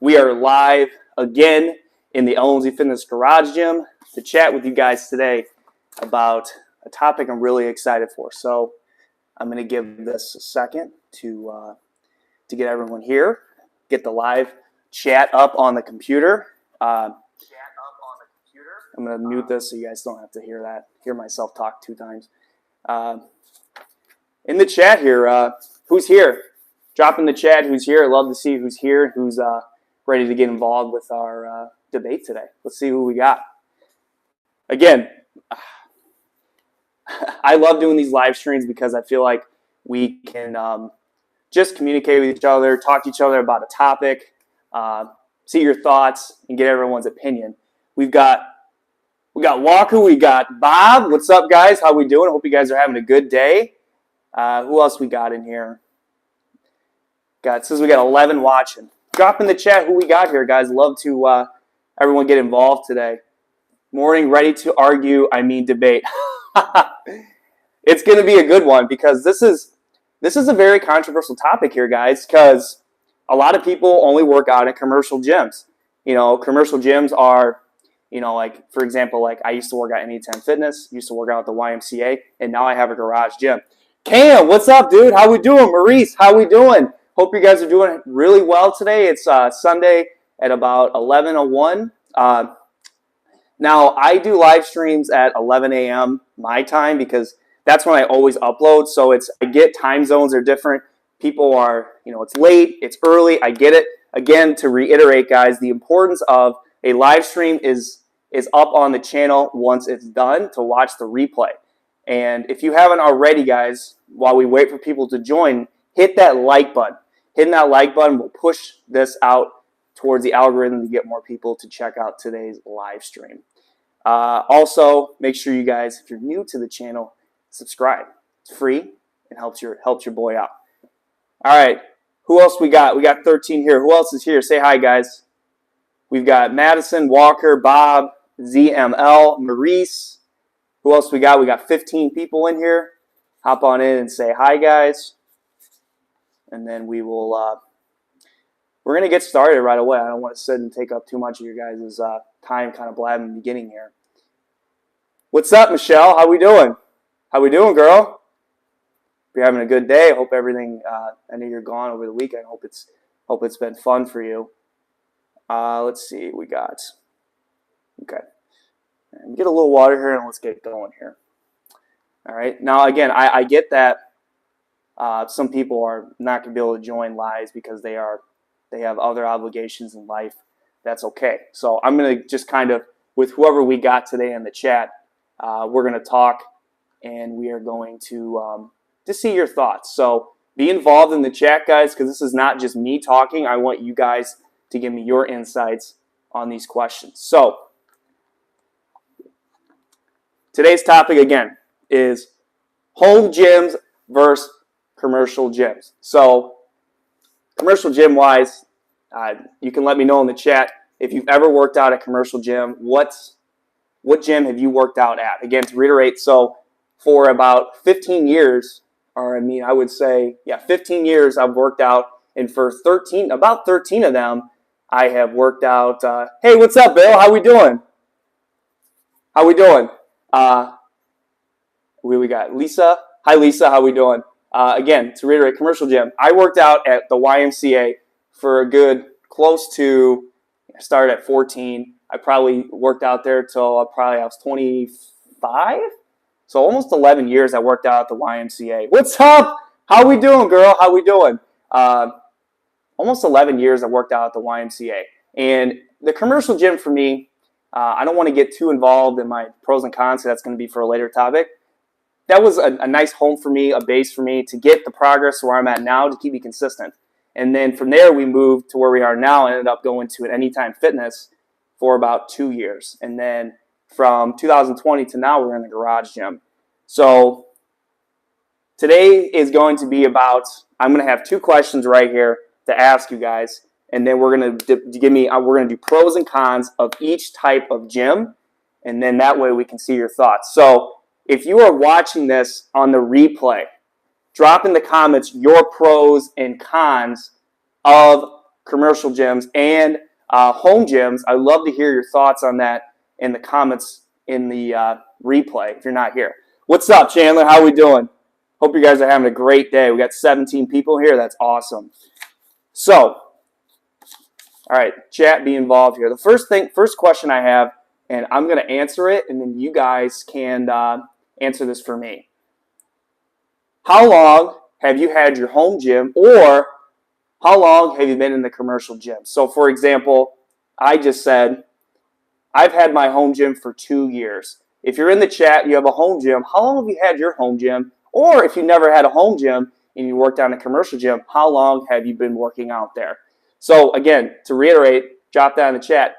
We are live again in the LNZ Fitness Garage Gym to chat with you guys today about a topic I'm really excited for. So I'm going to give this a second to get everyone here, get the live chat up on the computer. I'm going to mute this so you guys don't have to hear myself talk 2 times. In the chat here, who's here? Drop in the chat who's here. I'd love to see who's here, who's ready to get involved with our debate today. Let's see who we got. Again, I love doing these live streams because I feel like we can just communicate with each other, talk to each other about a topic, see your thoughts, and get everyone's opinion. We got Walker, we got Bob. What's up, guys? How we doing? Hope you guys are having a good day. Who else we got in here? It says we got 11 watching. Drop in the chat who we got here, guys. Love to everyone get involved today. Morning, ready to argue, debate. It's going to be a good one because this is a very controversial topic here, guys, because a lot of people only work out at commercial gyms. You know, commercial gyms are, like, for example, like I used to work out Anytime Fitness, used to work out at the YMCA, and now I have a garage gym. Cam, what's up, dude? How we doing? Maurice, how we doing? Hope you guys are doing really well today. It's Sunday at about 11:01. Now, I do live streams at 11 a.m. my time because that's when I always upload. So I get time zones are different. People are, it's late, it's early. I get it. Again, to reiterate, guys, the importance of a live stream is up on the channel once it's done to watch the replay. And if you haven't already, guys, while we wait for people to join, hit that like button. Hitting that like button will push this out towards the algorithm to get more people to check out today's live stream. Also, make sure you guys, if you're new to the channel, subscribe. It's free and helps your boy out. All right, who else we got? We got 13 here. Who else is here? Say hi, guys. We've got Madison, Walker, Bob, ZML, Maurice. Who else we got? We got 15 people in here. Hop on in and say hi, guys. And then we will, we're going to get started right away. I don't want to sit and take up too much of your guys' time kind of blabbing in the beginning here. What's up, Michelle? How we doing? How we doing, girl? Hope you're having a good day. I hope everything, I know you're gone over the weekend. Hope it's been fun for you. Let's see what we got. Okay. Get a little water here and let's get going here. All right. Now, again, I get that some people are not going to be able to join lives because they have other obligations in life. That's okay. So I'm going to just kind of, with whoever we got today in the chat, we're going to talk and we are going to see your thoughts. So be involved in the chat, guys, because this is not just me talking. I want you guys to give me your insights on these questions. So today's topic, again, is home gyms versus commercial gyms. So commercial gym wise, you can let me know in the chat if you've ever worked out at a commercial gym. What gym have you worked out at? Again, to reiterate, so for about 15 years, or I would say, 15 years I've worked out, and for about 13 of them, I have worked out. Hey, what's up, Bill? How we doing? How we doing? We got Lisa. Hi, Lisa. How we doing? Again, to reiterate, commercial gym. I worked out at the YMCA for a good close to, I started at 14. I probably worked out there till I was 25. So almost 11 years I worked out at the YMCA. What's up? How we doing, girl? How we doing? Almost 11 years I worked out at the YMCA. And the commercial gym for me, I don't want to get too involved in my pros and cons, so that's going to be for a later topic. That was a nice home for me, a base for me to get the progress where I'm at now to keep me consistent. And then from there, we moved to where we are now. I ended up going to an Anytime Fitness for about 2 years. And then from 2020 to now, we're in the garage gym. So today is going to be about, I'm going to have 2 questions right here to ask you guys. And then we're going to we're going to do pros and cons of each type of gym. And then that way we can see your thoughts. So if you are watching this on the replay, drop in the comments your pros and cons of commercial gyms, and home gyms. I'd love to hear your thoughts on that in the comments in the replay if you're not here. What's up, Chandler? How we doing? Hope you guys are having a great day. We got 17 people here. That's awesome. So, all right, chat, be involved here. The first question I have, and I'm going to answer it, and then you guys can answer this for me. How long have you had your home gym, or how long have you been in the commercial gym? So, for example, I just said I've had my home gym for 2 years. If you're in the chat, you have a home gym, how long have you had your home gym? Or if you never had a home gym and you worked on a commercial gym, how long have you been working out there? So again, to reiterate, drop that in the chat.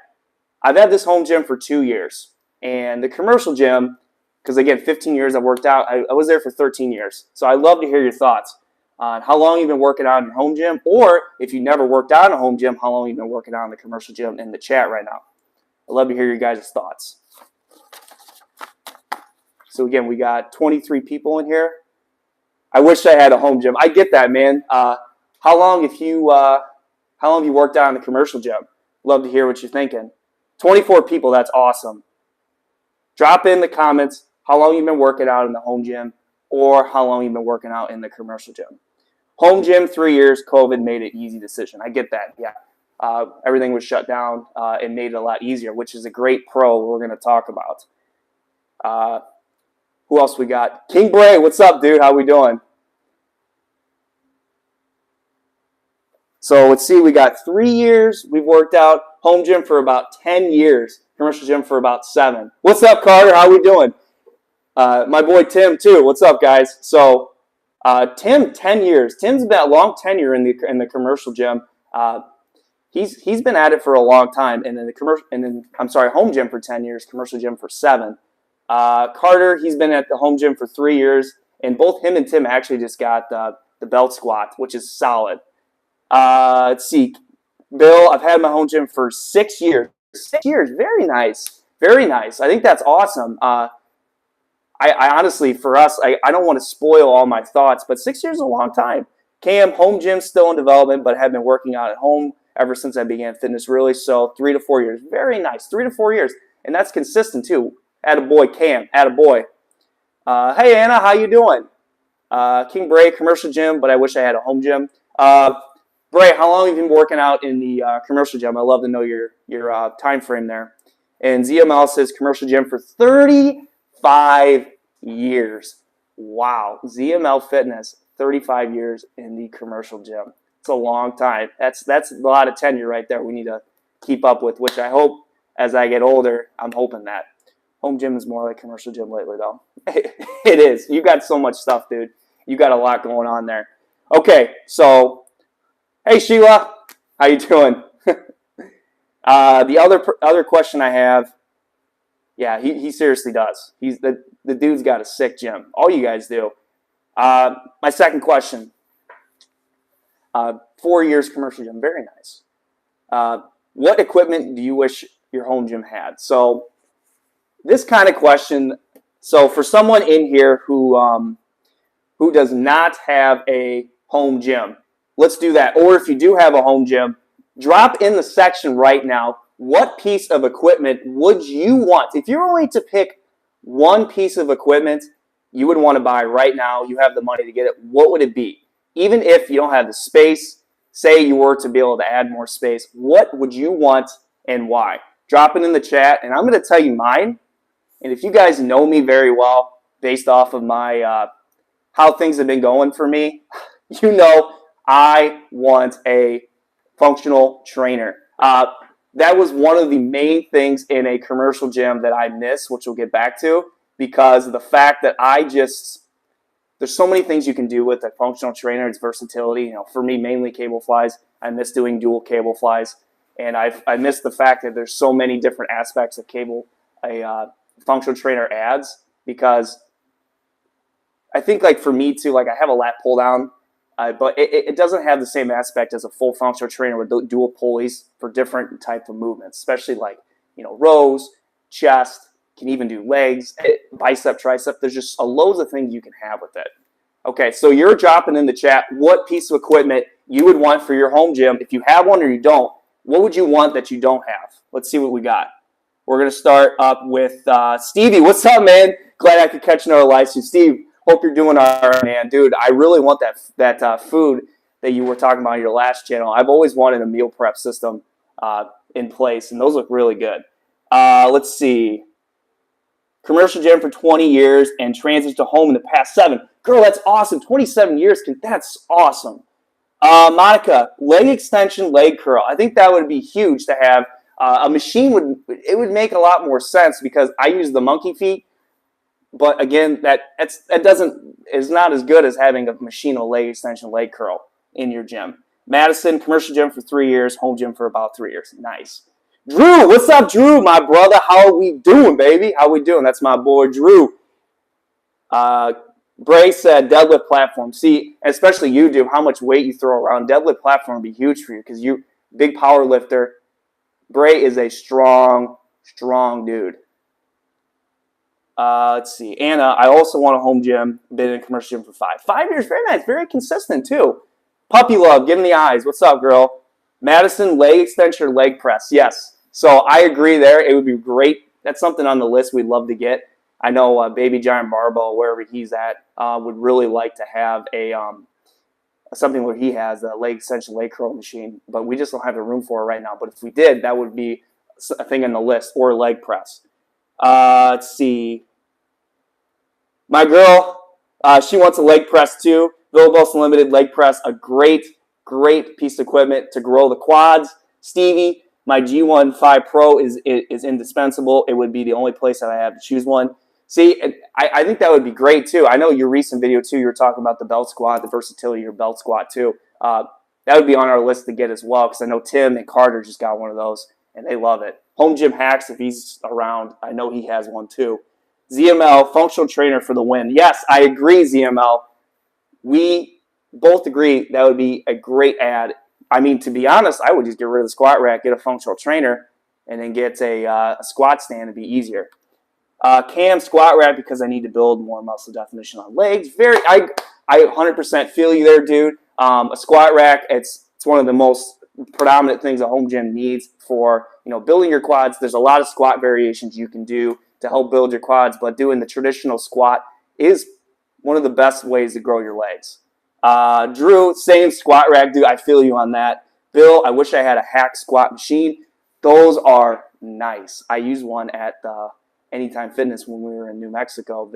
I've had this home gym for 2 years. And the commercial gym, because again, 15 years I've worked out, I was there for 13 years. So I'd love to hear your thoughts on how long you've been working out in your home gym, or if you never worked out in a home gym, how long you've been working out in the commercial gym in the chat right now. I'd love to hear your guys' thoughts. So again, we got 23 people in here. I wish I had a home gym. I get that, man. How long have you worked out in the commercial gym? Love to hear what you're thinking. 24 people, that's awesome. Drop in the comments how long you've been working out in the home gym, or how long you've been working out in the commercial gym. Home gym, 3 years, COVID made it an easy decision. I get that, yeah. Everything was shut down and made it a lot easier, which is a great pro we're going to talk about. Who else we got? King Bray, what's up, dude? How we doing? So let's see, we got 3 years. We've worked out. Home gym for about 10 years. Commercial gym for about 7. What's up, Carter? How we doing? My boy Tim, too. What's up, guys? So Tim, 10 years. Tim's been a long tenure in the commercial gym. He's been at it for a long time, and then home gym for 10 years, commercial gym for 7. Carter, he's been at the home gym for 3 years, and both him and Tim actually just got the belt squat, which is solid. Let's see, Bill, I've had my home gym for 6 years. 6 years, very nice, very nice. I think that's awesome. I honestly, for us, I don't want to spoil all my thoughts, but 6 years is a long time. Cam, home gym still in development, but have been working out at home ever since I began fitness, really. So 3 to 4 years, very nice, 3 to 4 years, and that's consistent too. Attaboy, Cam, attaboy. Hey, Anna, how you doing? King Bray, commercial gym, but I wish I had a home gym. Bray, how long have you been working out in the commercial gym? I'd love to know your time frame there. And ZML says commercial gym for 35 years. Wow. ZML Fitness, 35 years in the commercial gym. It's a long time. That's a lot of tenure right there we need to keep up with, which I hope as I get older, I'm hoping that. Home gym is more like commercial gym lately, though. It is. You got so much stuff, dude. You got a lot going on there. Okay, so, hey, Sheila. How you doing? The other question I have, yeah, he seriously does. The dude's got a sick gym. All you guys do. My second question, 4 years commercial gym, very nice. What equipment do you wish your home gym had? So this kind of question, so for someone in here who does not have a home gym, let's do that. Or if you do have a home gym, drop in the section right now, what piece of equipment would you want? If you're only to pick one piece of equipment you would want to buy right now, you have the money to get it, what would it be? Even if you don't have the space, say you were to be able to add more space, what would you want and why? Drop it in the chat, and I'm going to tell you mine. And if you guys know me very well, based off of my how things have been going for me, you know I want a functional trainer. That was one of the main things in a commercial gym that I miss, which we'll get back to, because of the fact that there's so many things you can do with a functional trainer. It's versatility. You know, for me, mainly cable flies. I miss doing dual cable flies, and I miss the fact that there's so many different aspects of a functional trainer adds, because I think, like, for me too, like, I have a lat pull down, but it doesn't have the same aspect as a full functional trainer with dual pulleys for different type of movements, especially like, you know, rows, chest, can even do legs, bicep, tricep. There's just loads of things you can have with it. Okay, so you're dropping in the chat what piece of equipment you would want for your home gym. If you have one or you don't, what would you want that you don't have? Let's see what we got. We're going to start up with Stevie. What's up, man? Glad I could catch another live stream. Steve, hope you're doing all right, man. Dude, I really want that food that you were talking about on your last channel. I've always wanted a meal prep system in place, and those look really good. Let's see. Commercial gym for 20 years and transitioned to home in the past 7. Girl, that's awesome. 27 years, that's awesome. Monica, leg extension, leg curl. I think that would be huge to have. A machine would make a lot more sense because I use the monkey feet, but again, that is not as good as having a machine, a leg extension, leg curl in your gym. Madison, commercial gym for 3 years, home gym for about 3 years. Nice. Drew, what's up, Drew? My brother, how are we doing, baby? How we doing? That's my boy, Drew. Bray said deadlift platform. See, especially you, do how much weight you throw around. Deadlift platform would be huge for you because you big power lifter. Bray is a strong dude. Let's see. Anna, I also want a home gym. Been in a commercial gym for 5. 5 years, very nice. Very consistent, too. Puppy love, give him the eyes. What's up, girl? Madison, leg extension or leg press. Yes. So I agree there. It would be great. That's something on the list we'd love to get. I know Baby Giant Barbell, wherever he's at, would really like to have a something where he has a leg extension, leg curl machine, but we just don't have the room for it right now. But if we did, that would be a thing on the list, or leg press. Let's see. My girl, she wants a leg press too. Villalobos Unlimited leg press, a great piece of equipment to grow the quads. Stevie, my G1 Pro is indispensable. It would be the only place that I have to choose one. See, I think that would be great, too. I know your recent video, too, you were talking about the belt squat, the versatility of your belt squat, too. That would be on our list to get as well, because I know Tim and Carter just got one of those, and they love it. Home Gym Hacks, if he's around, I know he has one, too. ZML, functional trainer for the win. Yes, I agree, ZML. We both agree that would be a great ad. I mean, to be honest, I would just get rid of the squat rack, get a functional trainer, and then get a squat stand. It'd be easier. Cam, squat rack because I need to build more muscle definition on legs. I 100% feel you there, dude. A squat rack, it's one of the most predominant things a home gym needs for building your quads. There's a lot of squat variations you can do to help build your quads, but doing the traditional squat is one of the best ways to grow your legs. Drew, same squat rack, dude. I feel you on that. Bill, I wish I had a hack squat machine. Those are nice. I used one at Anytime Fitness when we were in New Mexico,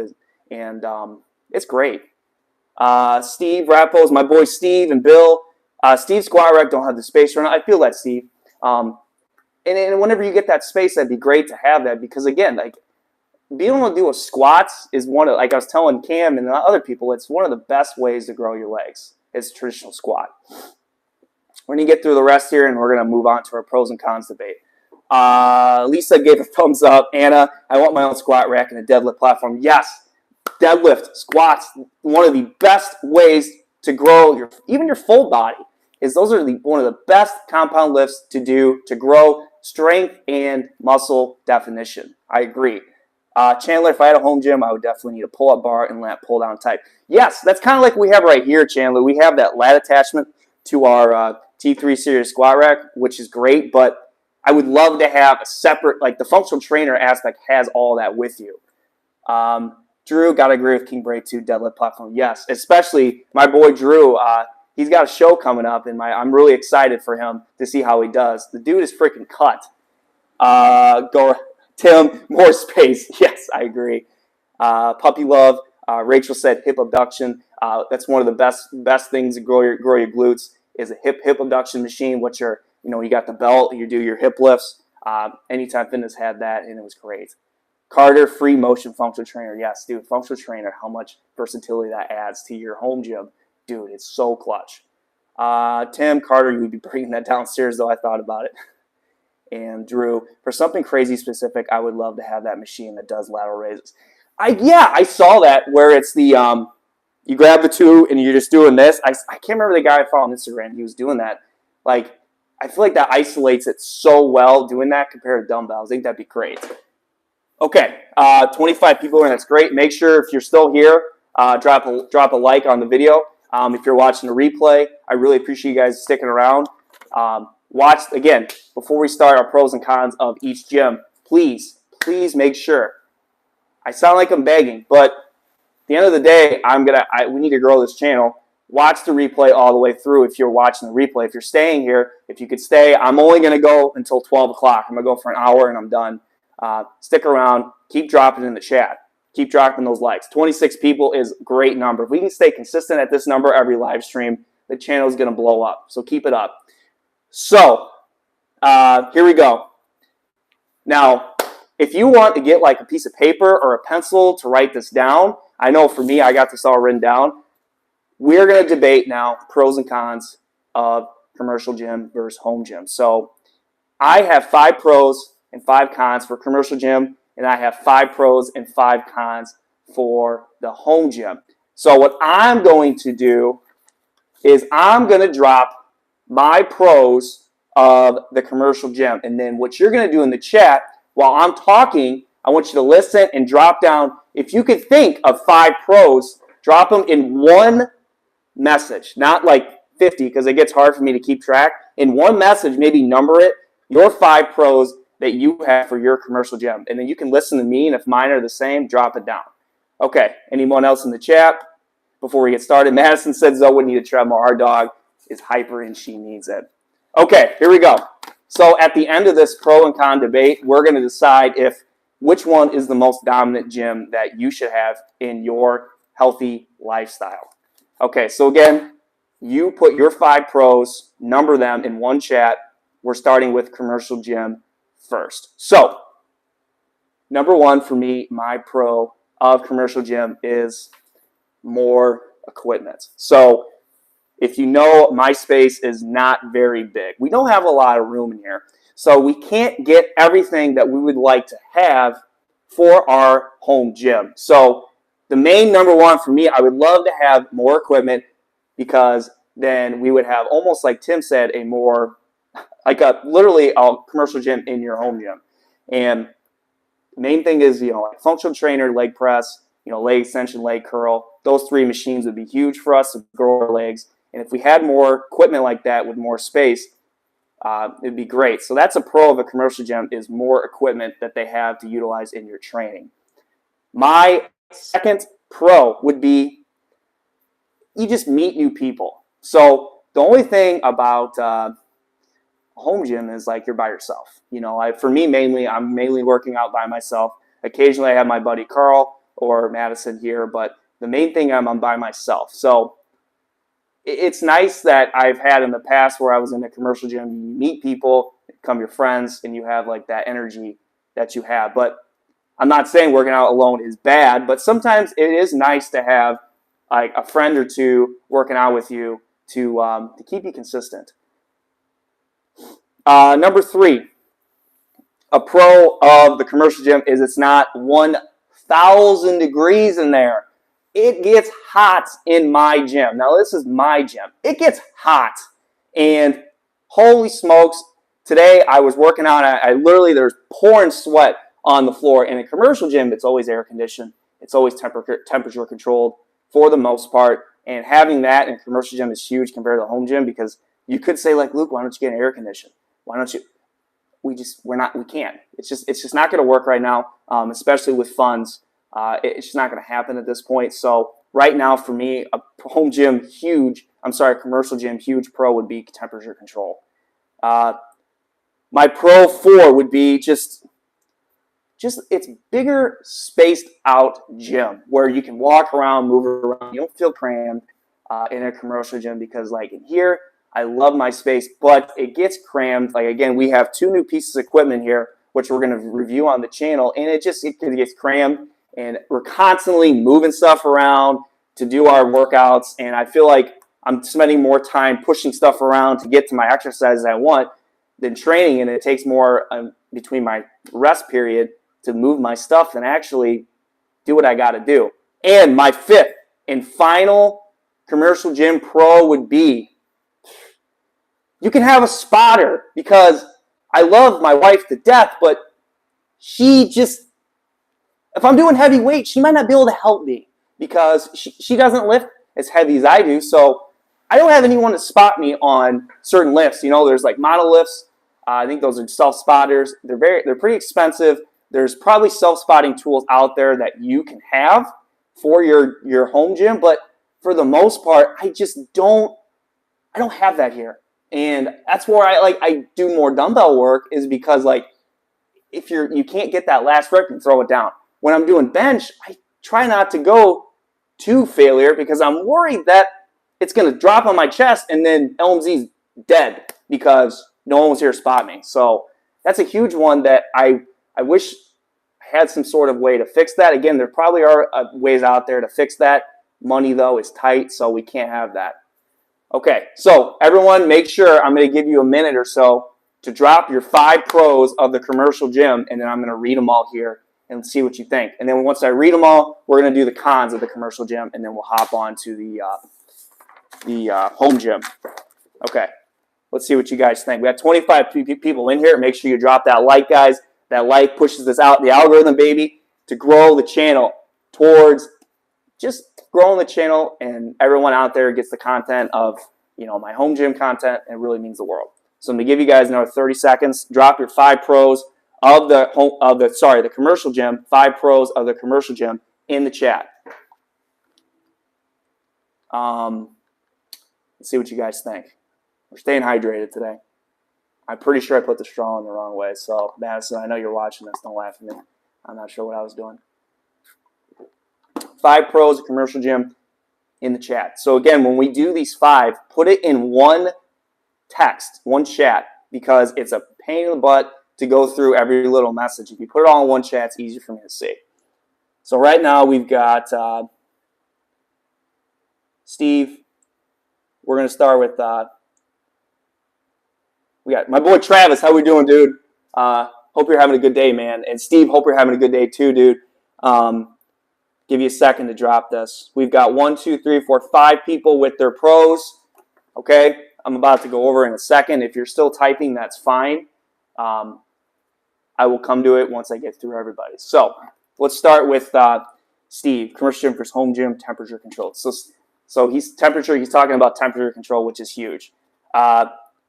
and it's great. Steve Rappos, my boy Steve and Bill. Steve's squat rack don't have the space right now. I feel that, Steve. And whenever you get that space, that'd be great to have that because, again, like being able to do a squats is one of, like I was telling Cam and other people, it's one of the best ways to grow your legs. It's traditional squat. We're going to get through the rest here, and we're going to move on to our pros and cons debate. Lisa gave a thumbs up. Anna, I want my own squat rack and a deadlift platform. Yes, deadlift, squats, one of the best ways to grow even your full body. Those are one of the best compound lifts to do to grow strength and muscle definition. I agree. Chandler, if I had a home gym, I would definitely need a pull-up bar and lat pull-down type. Yes, that's kind of like we have right here, Chandler. We have that lat attachment to our T3 series squat rack, which is great, but I would love to have a separate, like the functional trainer aspect has all that with you. Drew, got to agree with King Bray too, deadlift platform. Yes, especially my boy Drew. He's got a show coming up, and I'm really excited for him to see how he does. The dude is freaking cut. Tim, more space. Yes, I agree. Puppy love. Rachel said hip abduction. That's one of the best things to grow your glutes is a hip abduction machine, which are, you got the belt, you do your hip lifts. Anytime Fitness had that, and it was great. Carter, free motion functional trainer. Yes, dude, functional trainer, how much versatility that adds to your home gym. Dude, it's so clutch. Tim, Carter, you would be bringing that downstairs, though. I thought about it. And Drew, for something crazy specific, I would love to have that machine that does lateral raises. I saw that where it's the you grab the two and you're just doing this. I can't remember the guy I followed on Instagram. He was doing that. Like, I feel like that isolates it so well doing that compared to dumbbells. I think that'd be great. Okay, 25 people in. That's great. Make sure if you're still here, drop a like on the video. If you're watching the replay, I really appreciate you guys sticking around. Watch, again, before we start our pros and cons of each gym, please make sure. I sound like I'm begging, but at the end of the day, we need to grow this channel. Watch the replay all the way through if you're watching the replay. If you're staying here, if you could stay, I'm only going to go until 12 o'clock. I'm going to go for an hour and I'm done. Stick around. Keep dropping in the chat. Keep dropping those likes. 26 people is a great number. If we can stay consistent at this number every live stream, the channel is going to blow up. So keep it up. So here we go. Now, if you want to get like a piece of paper or a pencil to write this down, I know for me, I got this all written down. We're going to debate now pros and cons of commercial gym versus home gym. So I have 5 pros and 5 cons for commercial gym, and I have 5 pros and 5 cons for the home gym. So what I'm going to do is I'm going to drop my pros of the commercial gym. And then what you're going to do in the chat while I'm talking, I want you to listen and drop down. If you could think of 5 pros, drop them in one message, not like 50 because it gets hard for me to keep track. In one message, maybe number it, your 5 pros that you have for your commercial gym. And then you can listen to me, and if mine are the same, drop it down. Okay, anyone else in the chat before we get started? Madison said Zoe would need a treadmill. Our dog is hyper and she needs it. Okay, here we go. So at the end of this pro and con debate, we're going to decide which one is the most dominant gym that you should have in your healthy lifestyle. Okay, so again, you put your 5 pros, number them in one chat. We're starting with commercial gym first. So, number 1 for me, my pro of commercial gym is more equipment. So, if you know, my space is not very big. We don't have a lot of room in here. So, we can't get everything that we would like to have for our home gym. So, the main number 1 for me, I would love to have more equipment because then we would have, almost like Tim said, literally a commercial gym in your home gym. And the main thing is, like functional trainer, leg press, leg extension, leg curl. Those 3 machines would be huge for us to grow our legs. And if we had more equipment like that with more space, it'd be great. So that's a pro of a commercial gym, is more equipment that they have to utilize in your training. My second pro would be you just meet new people. So the only thing about home gym is like you're by yourself. For me, I'm mainly working out by myself. Occasionally I have my buddy Carl or Madison here, but the main thing I'm by myself. So it's nice that I've had in the past where I was in a commercial gym, you meet people, become your friends, and you have like that energy that you have. But I'm not saying working out alone is bad, but sometimes it is nice to have like a friend or two working out with you to keep you consistent. Number 3, a pro of the commercial gym is it's not 1,000 degrees in there. It gets hot in my gym. Now, this is my gym. It gets hot. And holy smokes, today I was working out. I literally, there's pouring sweat on the floor. In a commercial gym, it's always air conditioned. It's always temperature controlled for the most part. And having that in a commercial gym is huge compared to the home gym, because you could say, like, Luke, why don't you get an air condition? Why don't you? We can't. It's just not going to work right now, especially with funds. It's just not going to happen at this point. So right now, for me, a commercial gym, huge pro would be temperature control. My pro 4 would be just it's bigger, spaced out gym where you can walk around, move around. You don't feel crammed in a commercial gym, because like in here, I love my space, but it gets crammed. Like, again, we have 2 new pieces of equipment here, which we're going to review on the channel, and it gets crammed, and we're constantly moving stuff around to do our workouts, and I feel like I'm spending more time pushing stuff around to get to my exercises I want than training, and it takes more between my rest period to move my stuff than actually do what I got to do. And my 5th and final commercial gym pro would be, you can have a spotter, because I love my wife to death, but if I'm doing heavy weight, she might not be able to help me because she doesn't lift as heavy as I do. So I don't have anyone to spot me on certain lifts. You know, there's like model lifts. I think those are self-spotters. They're pretty expensive. There's probably self-spotting tools out there that you can have for your home gym, but for the most part, I don't have that here. And that's where I do more dumbbell work, is because like if you can't get that last rep, you throw it down. When I'm doing bench, I try not to go to failure because I'm worried that it's going to drop on my chest and then LMZ's dead because no one was here to spot me. So that's a huge one that I wish I had some sort of way to fix that. Again, there probably are ways out there to fix that. Money, though, is tight, so we can't have that. Okay, so everyone, make sure I'm going to give you a minute or so to drop your 5 pros of the commercial gym, and then I'm going to read them all here and see what you think. And then once I read them all, we're going to do the cons of the commercial gym, and then we'll hop on to the home gym. Okay, let's see what you guys think. We got 25 people in here. Make sure you drop that like, guys. That like pushes this out, the algorithm, baby, to grow the channel towards just growing the channel, and everyone out there gets the content of, you know, my home gym content, and it really means the world. So I'm going to give you guys another 30 seconds. Drop your 5 pros of the commercial gym, 5 pros of the commercial gym in the chat. Let's see what you guys think. We're staying hydrated today. I'm pretty sure I put the straw in the wrong way. So, Madison, I know you're watching this. Don't laugh at me. I'm not sure what I was doing. 5 pros of commercial gym in the chat. So, again, when we do these 5, put it in one text, one chat, because it's a pain in the butt to go through every little message. If you put it all in one chat, it's easier for me to see. So right now we've got Steve. We're going to start with we got my boy Travis. How we doing, dude? Hope you're having a good day, man. And Steve, hope you're having a good day too, dude. Give you a second to drop this. We've got 1, 2, 3, 4, 5 people with their pros. Okay, I'm about to go over in a second. If you're still typing, that's fine. I will come to it once I get through everybody. So let's start with Steve. Commercial gym versus home gym, temperature control. So he's talking about temperature control, which is huge.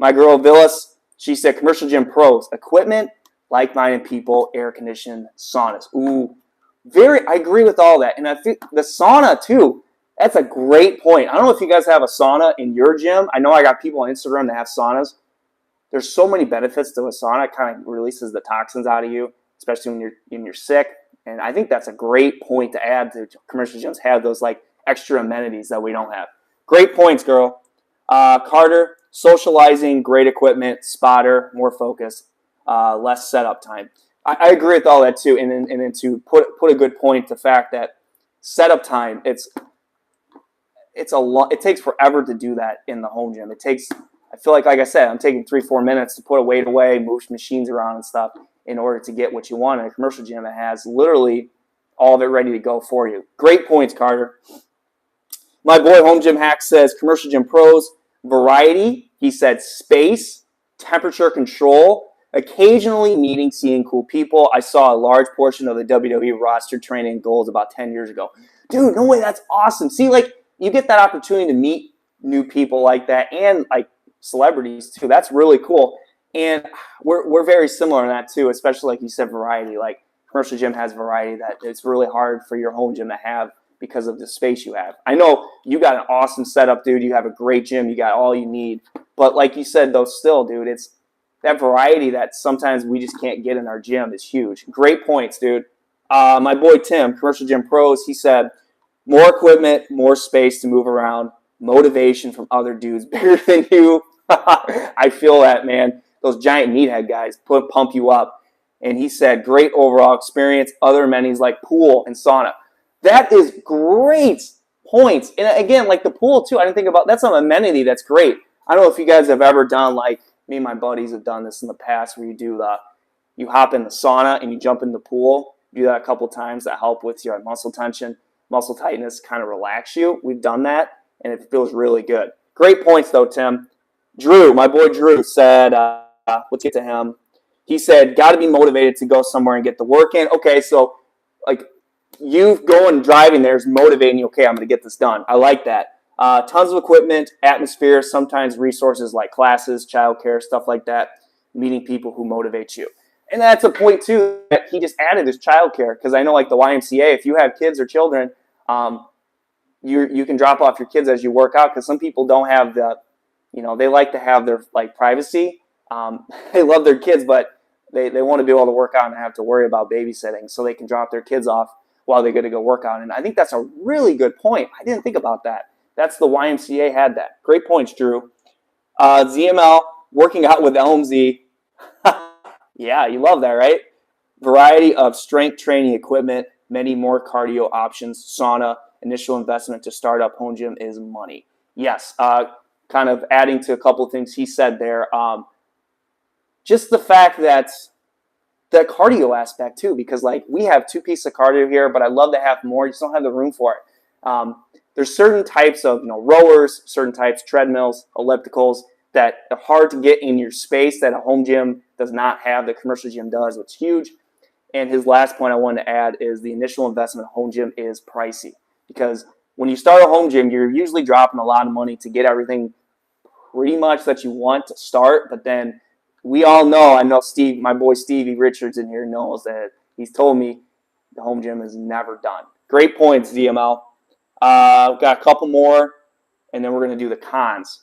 My girl Villas, she said commercial gym pros, equipment, like-minded people, air conditioned saunas. Ooh, I agree with all that. And I think the sauna too, that's a great point. I don't know if you guys have a sauna in your gym. I know I got people on Instagram that have saunas. There's so many benefits to a sauna. It kind of releases the toxins out of you, especially when you're sick. And I think that's a great point to add to commercial gyms, have those like extra amenities that we don't have. Great points, girl. Carter, socializing, great equipment, spotter, more focus, less setup time. I agree with all that too. And then to put a good point, the fact that setup time, it's a lot. It takes forever to do that in the home gym. I feel like I said, I'm taking 3-4 minutes to put a weight away, move machines around and stuff in order to get what you want in a commercial gym that has literally all of it ready to go for you. Great points, Carter. My boy Home Gym Hack says commercial gym pros, variety. He said space, temperature control, occasionally meeting, seeing cool people. I saw a large portion of the WWE roster training goals about 10 years ago. Dude, no way, that's awesome. See, like, you get that opportunity to meet new people like that, and like celebrities too. That's really cool. And we're very similar in that too, especially like you said, variety. Like commercial gym has variety that it's really hard for your home gym to have because of the space you have. I know you got an awesome setup, dude. You have a great gym. You got all you need. But like you said, though, still, dude, it's that variety that sometimes we just can't get in our gym is huge. Great points, dude. My boy Tim, Commercial Gym Pros, he said, more equipment, more space to move around, motivation from other dudes bigger than you. I feel that, man. Those giant meathead guys pump you up. And he said, great overall experience, other amenities like pool and sauna. That is great points. And again, like the pool too, I didn't think about, that's an amenity that's great. I don't know if you guys have ever done, like me and my buddies have done this in the past, where you hop in the sauna and you jump in the pool. You do that a couple times. That help with your muscle tension, muscle tightness, kind of relax you. We've done that, and it feels really good. Great points, though, Tim. Drew, my boy Drew, said, let's get to him. He said, got to be motivated to go somewhere and get the work in. Okay, so like you going and driving there is motivating you. Okay, I'm going to get this done. I like that. Tons of equipment, atmosphere, sometimes resources like classes, childcare, stuff like that, meeting people who motivate you. And that's a point, too, that he just added is childcare, because I know, like the YMCA, if you have kids or children, you can drop off your kids as you work out, because some people don't have they like to have their like privacy. They love their kids, but they want to be able to work out and have to worry about babysitting, so they can drop their kids off while they're going to go work out. And I think that's a really good point. I didn't think about that. That's the YMCA had that. Great points, Drew. ZML, working out with LMZ. Yeah, you love that, right? Variety of strength training equipment, many more cardio options, sauna, initial investment to start up home gym is money. Yes, kind of adding to a couple of things he said there. Just the fact that the cardio aspect too, because like we have 2 pieces of cardio here, but I'd love to have more. You just don't have the room for it. There's certain types of rowers, certain types treadmills, ellipticals that are hard to get in your space that a home gym does not have. The commercial gym does, which is huge. And his last point I wanted to add is the initial investment of home gym is pricey, because when you start a home gym, you're usually dropping a lot of money to get everything pretty much that you want to start. But then we all know, I know Steve, my boy Stevie Richards in here knows that he's told me the home gym is never done. Great points, ZML. Got a couple more, and then we're going to do the cons.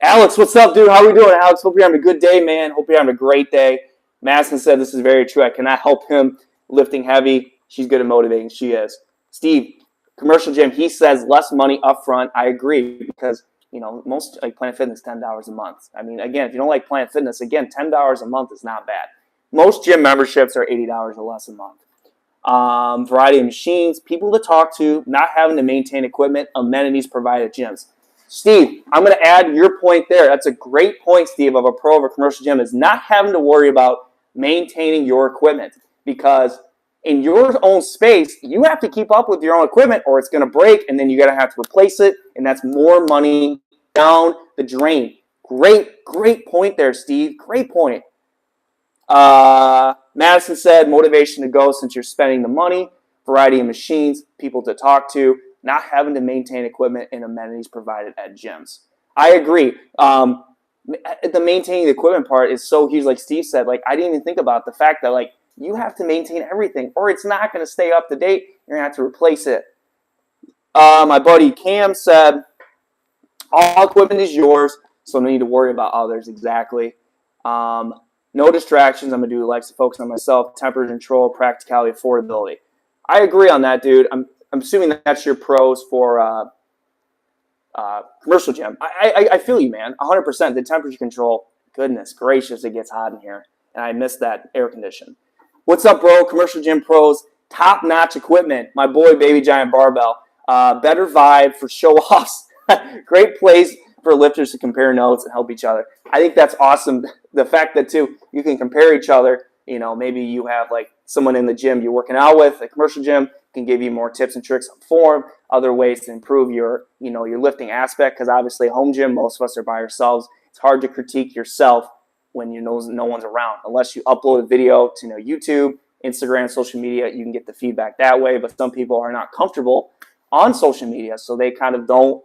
Alex, what's up, dude? How are we doing, Alex? Hope you're having a good day, man. Hope you're having a great day. Madison said this is very true. I cannot help him lifting heavy. She's good at motivating. She is. Steve, commercial gym, he says less money up front. I agree, because most like Planet Fitness, $10 a month. I mean, again, if you don't like Planet Fitness, again, $10 a month is not bad. Most gym memberships are $80 or less a month. Variety of machines, people to talk to, not having to maintain equipment, amenities provided at gyms. Steve, I'm going to add your point there. That's a great point, Steve, of a pro of a commercial gym, is not having to worry about maintaining your equipment, because in your own space, you have to keep up with your own equipment or it's going to break, and then you're going to have to replace it, and that's more money down the drain. Great point there, Steve. Great point. Madison said motivation to go since you're spending the money, variety of machines, people to talk to, not having to maintain equipment and amenities provided at gyms. I agree. The maintaining the equipment part is so huge. Like Steve said, like I didn't even think about the fact that like you have to maintain everything or it's not going to stay up to date. You're going to have to replace it. My buddy Cam said all equipment is yours, so no need to worry about others. Exactly. No distractions. I'm going to do likes to focus on myself, temperature control, practicality, affordability. I agree on that, dude. I'm assuming that's your pros for commercial gym. I feel you, man. 100%. The temperature control, goodness gracious, it gets hot in here. And I miss that air condition. What's up, bro? Commercial gym pros, top-notch equipment. My boy, Baby Giant Barbell. Better vibe for show-offs. Great place for lifters to compare notes and help each other. I think that's awesome. The fact that, too, you can compare each other. You know, maybe you have, like, someone in the gym you're working out with, a commercial gym, can give you more tips and tricks on form, other ways to improve your, your lifting aspect, because obviously home gym, most of us are by ourselves. It's hard to critique yourself when no one's around. Unless you upload a video to YouTube, Instagram, social media, you can get the feedback that way, but some people are not comfortable on social media, so they kind of don't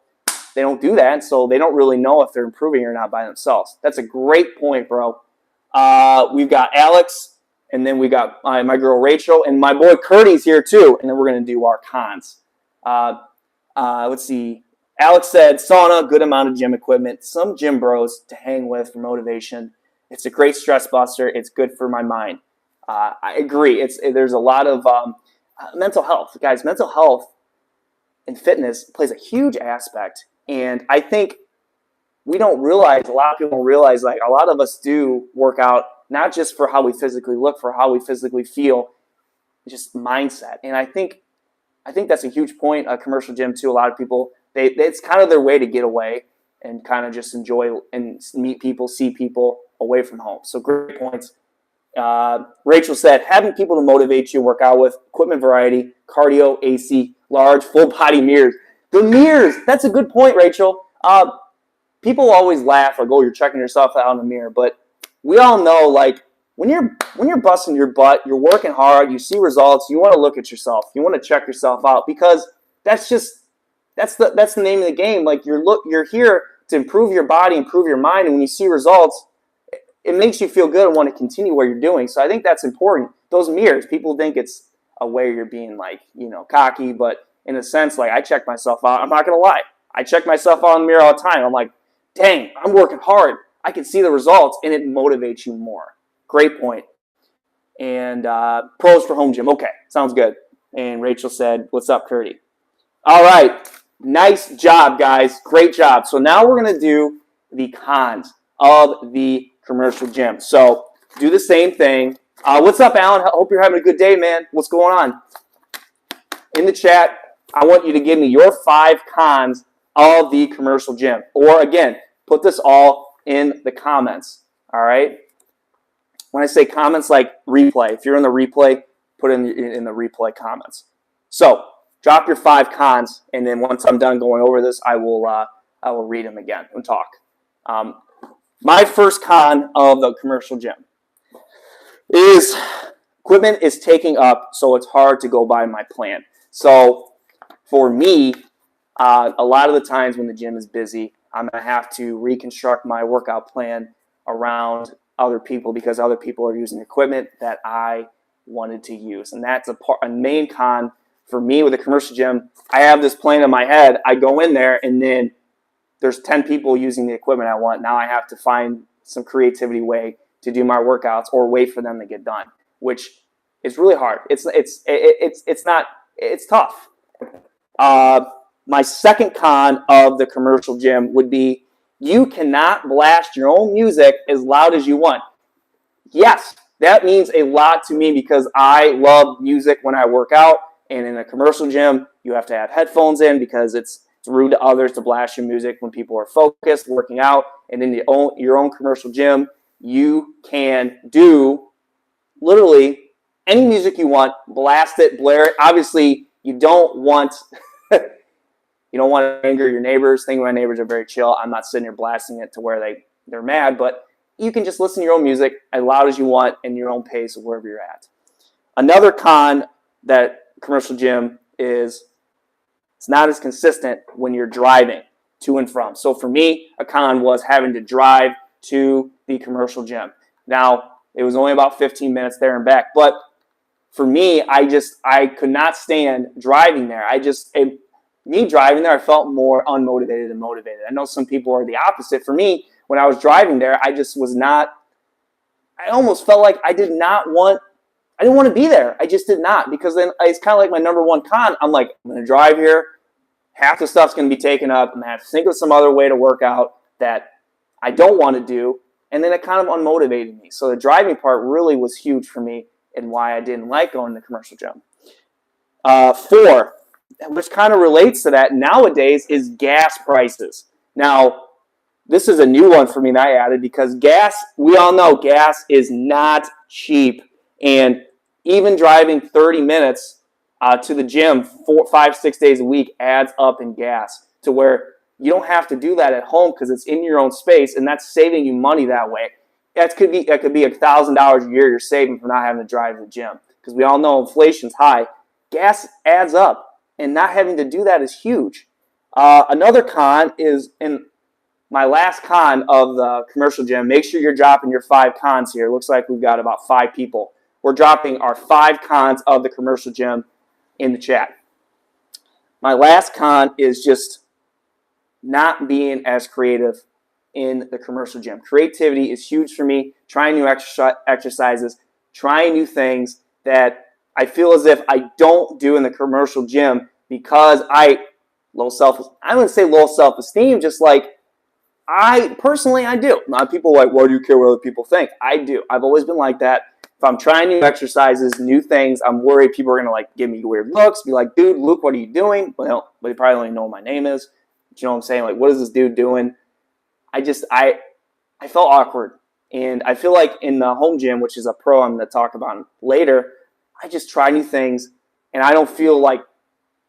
do that, and so they don't really know if they're improving or not by themselves. That's a great point, bro. We've got Alex, and then we got my girl Rachel, and my boy Curdy's here too, and then we're going to do our cons. Let's see. Alex said, sauna, good amount of gym equipment, some gym bros to hang with for motivation. It's a great stress buster. It's good for my mind. I agree. There's a lot of mental health. Guys, mental health and fitness plays a huge aspect, and I think we don't realize, a lot of people don't realize, like a lot of us do work out not just for how we physically look, for how we physically feel, just mindset. And I think that's a huge point. A commercial gym too. A lot of people, it's kind of their way to get away and kind of just enjoy and meet people, see people away from home. So great points. Rachel said, having people to motivate you, work out with, equipment variety, cardio, AC, large, full body mirrors. The mirrors, that's a good point, Rachel. People always laugh like, oh, you're checking yourself out in the mirror, but we all know, like, when you're busting your butt, you're working hard, you see results, you want to look at yourself, you want to check yourself out, because that's just That's the name of the game. Like you're here to improve your body, improve your mind, and when you see results, it makes you feel good and want to continue what you're doing. So I think that's important. Those mirrors, people think it's a way you're being like, cocky, but in a sense, like I check myself out. I'm not going to lie. I check myself out in the mirror all the time. I'm like, dang, I'm working hard. I can see the results, and it motivates you more. Great point. And pros for home gym. Okay, sounds good. And Rachel said, what's up, Curdy? All right. Nice job, guys. Great job. So now we're going to do the cons of the commercial gym. So do the same thing. What's up, Alan? Hope you're having a good day, man. What's going on? In the chat, I want you to give me your 5 cons of the commercial gym. Or again, put this all in the comments. All right? When I say comments, like replay. If you're in the replay, put it in the replay comments. So drop your 5 cons, and then once I'm done going over this, I will read them again and talk. My first con of the commercial gym is equipment is taking up, so it's hard to go by my plan. So for me, a lot of the times when the gym is busy, I'm going to have to reconstruct my workout plan around other people because other people are using equipment that I wanted to use. And that's a main con for me with a commercial gym. I have this plan in my head. I go in there, and then there's 10 people using the equipment I want. Now I have to find some creativity way to do my workouts or wait for them to get done, which is really hard. It's tough. My second con of the commercial gym would be you cannot blast your own music as loud as you want. Yes, that means a lot to me because I love music when I work out, and in a commercial gym, you have to have headphones in because it's rude to others to blast your music when people are focused, working out. And in your own commercial gym, you can do literally any music you want, blast it, blare it. Obviously, you don't want to anger your neighbors. I think my neighbors are very chill. I'm not sitting here blasting it to where they're mad, but you can just listen to your own music as loud as you want in your own pace of wherever you're at. Another con that commercial gym is it's not as consistent when you're driving to and from. So for me, a con was having to drive to the commercial gym. Now, it was only about 15 minutes there and back, but for me, I could not stand driving there. Me driving there, I felt more unmotivated than motivated. I know some people are the opposite. For me, when I was driving there, I almost felt like I didn't want to be there. I just did not, because then it's kind of like my number one con. I'm like, I'm going to drive here. Half the stuff's going to be taken up. I'm going to have to think of some other way to work out that I don't want to do. And then it kind of unmotivated me. So the driving part really was huge for me and why I didn't like going to the commercial gym. 4, which kind of relates to that nowadays, is gas prices. Now, this is a new one for me that I added because gas, we all know gas is not cheap. And even driving 30 minutes to the gym 4, 5, 6 days a week adds up in gas to where you don't have to do that at home because it's in your own space, and that's saving you money that way. That could be $1,000 a year you're saving for not having to drive to the gym, because we all know inflation's high. Gas adds up, and not having to do that is huge. Another con is, in my last con of the commercial gym, make sure you're dropping your 5 cons here. It looks like we've got about 5 people. We're dropping our 5 cons of the commercial gym in the chat. My last con is just not being as creative in the commercial gym. Creativity is huge for me. Trying new exercises, trying new things that I feel as if I don't do in the commercial gym because I wouldn't say low self-esteem, just like I do. A lot of people are like, why do you care what other people think? I do. I've always been like that. If I'm trying new exercises, new things, I'm worried people are going to like give me weird looks, be like, dude, Luke, what are you doing? Well, they probably don't even know what my name is. But you know what I'm saying? Like, what is this dude doing? I felt awkward. And I feel like in the home gym, which is a pro I'm going to talk about later, I just try new things and I don't feel like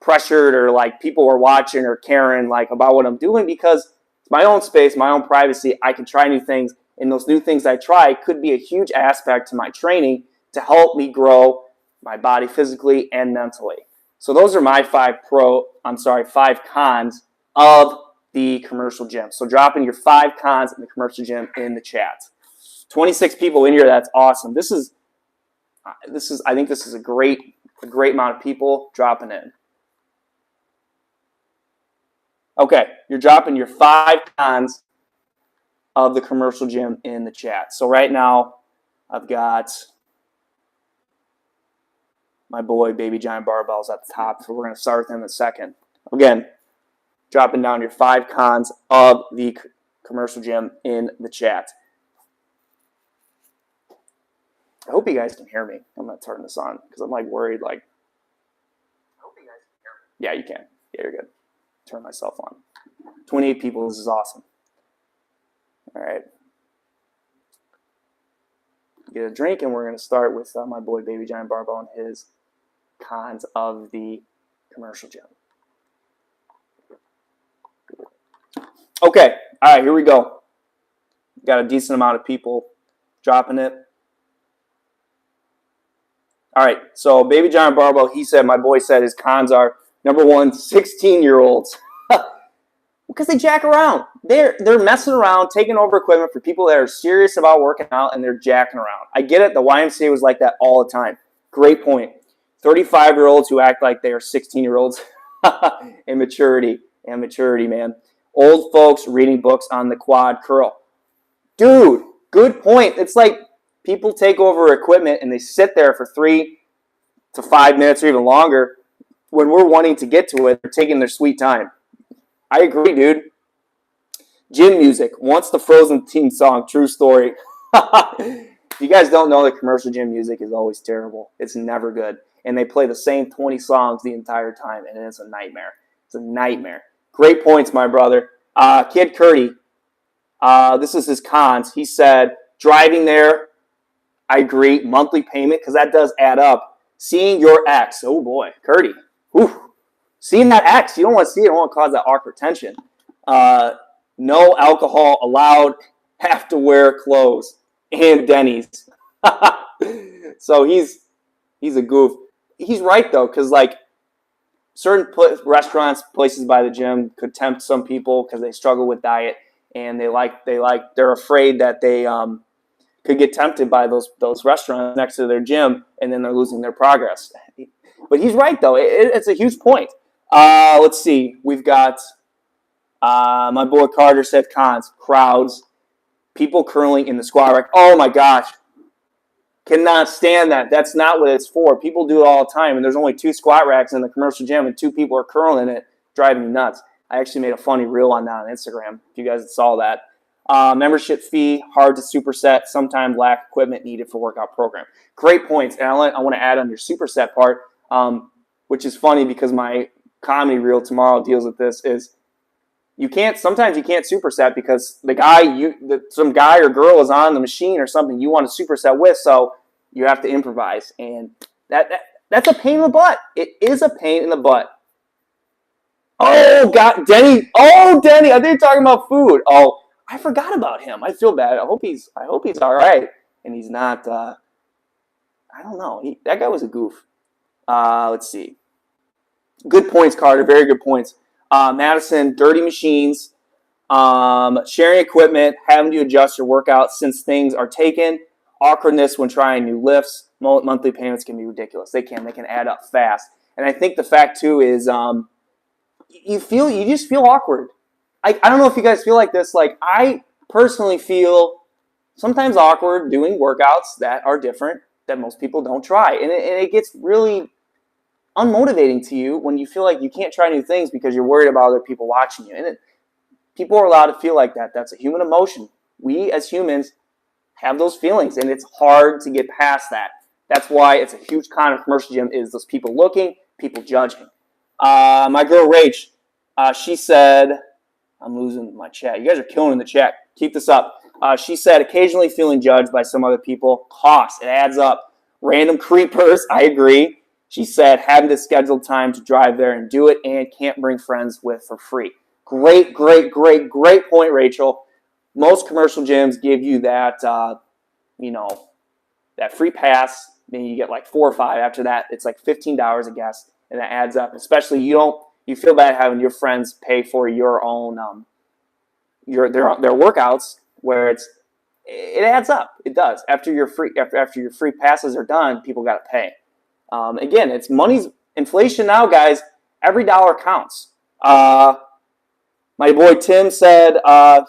pressured or like people are watching or caring like about what I'm doing because it's my own space, my own privacy. I can try new things, and those new things I try could be a huge aspect to my training to help me grow my body physically and mentally. So those are my five cons of the commercial gym. So drop in your 5 cons of the commercial gym in the chat. 26 people in here. That's awesome. I think this is a great amount of people dropping in. Okay, you're dropping your 5 cons of the commercial gym in the chat. So right now, I've got my boy Baby Giant Barbells at the top. So we're going to start with him in a second. Again, dropping down your 5 cons of the commercial gym in the chat. I hope you guys can hear me. I'm going to turn this on because I'm like worried. Like, I hope you guys can hear me. Yeah, you can. Yeah, you're good. Turn myself on. 28 people. This is awesome. All right. Get a drink, and we're going to start with my boy Baby Giant Barbell and his cons of the commercial gym. Okay. All right, here we go. Got a decent amount of people dropping it. All right, so Baby Giant Barbell, my boy said his cons are, number 1, 16-year-olds. Because they jack around. They're messing around, taking over equipment for people that are serious about working out, and they're jacking around. I get it. The YMCA was like that all the time. Great point. 35-year-olds who act like they are 16-year-olds. Immaturity, man. Old folks reading books on the quad curl. Dude, good point. It's like people take over equipment and they sit there for 3 to 5 minutes or even longer. When we're wanting to get to it, they're taking their sweet time. I agree, dude. Gym music. Once the Frozen theme song, true story. If you guys don't know, the commercial gym music is always terrible. It's never good. And they play the same 20 songs the entire time, and it's a nightmare. It's a nightmare. Great points, my brother. Kid Curdy, this is his cons. He said, driving there, I agree. Monthly payment, because that does add up. Seeing your ex. Oh, boy. Curdy. Whew. Seeing that ex, you don't want to see it. You don't want to cause that awkward tension. No alcohol allowed. Have to wear clothes. And Denny's. So he's a goof. He's right, though, because, like, certain restaurants, places by the gym could tempt some people because they struggle with diet, and they're afraid that they could get tempted by those restaurants next to their gym, and then they're losing their progress. But he's right, though. It's a huge point. Let's see. We've got my boy Carter said cons, crowds, people curling in the squat rack. Oh, my gosh. Cannot stand that. That's not what it's for. People do it all the time, and there's only 2 squat racks in the commercial gym, and 2 people are curling in it, driving me nuts. I actually made a funny reel on that on Instagram, if you guys saw that. Membership fee, hard to superset, sometimes lack equipment needed for workout program. Great points. And I want to add on your superset part, which is funny because my comedy reel tomorrow deals with this, is sometimes you can't superset because some guy or girl is on the machine or something you want to superset with, so you have to improvise. And that's a pain in the butt. It is a pain in the butt. Oh, God, Denny. Oh, Denny. I think you're talking about food. Oh, I forgot about him. I feel bad. I hope he's all right. And he's not, I don't know. That guy was a goof. Let's see. Good points, Carter. Very good points. Madison, dirty machines, sharing equipment, having to adjust your workout since things are taken, awkwardness when trying new lifts, monthly payments can be ridiculous. They can add up fast. And I think the fact, too, is you just feel awkward. I don't know if you guys feel like this. Like, I personally feel sometimes awkward doing workouts that are different that most people don't try. And it gets really unmotivating to you when you feel like you can't try new things because you're worried about other people watching you. And people are allowed to feel like that. That's a human emotion. We as humans have those feelings, and it's hard to get past that. That's why it's a huge con of commercial gym is those people looking, people judging. My girl Rach, she said, I'm losing my chat. You guys are killing in the chat. Keep this up. She said, occasionally feeling judged by some other people. Cost, it adds up. Random creepers, I agree. She said, having to schedule time to drive there and do it, and can't bring friends with for free. Great point, Rachel. Most commercial gyms give you that, that free pass. Then you get like 4 or 5. After that, it's like $15 a guest, and that adds up. Especially you feel bad having your friends pay for your own their workouts, where it adds up. It does. After your free passes are done, people got to pay. Again, it's money's inflation now, guys. Every dollar counts. My boy Tim said,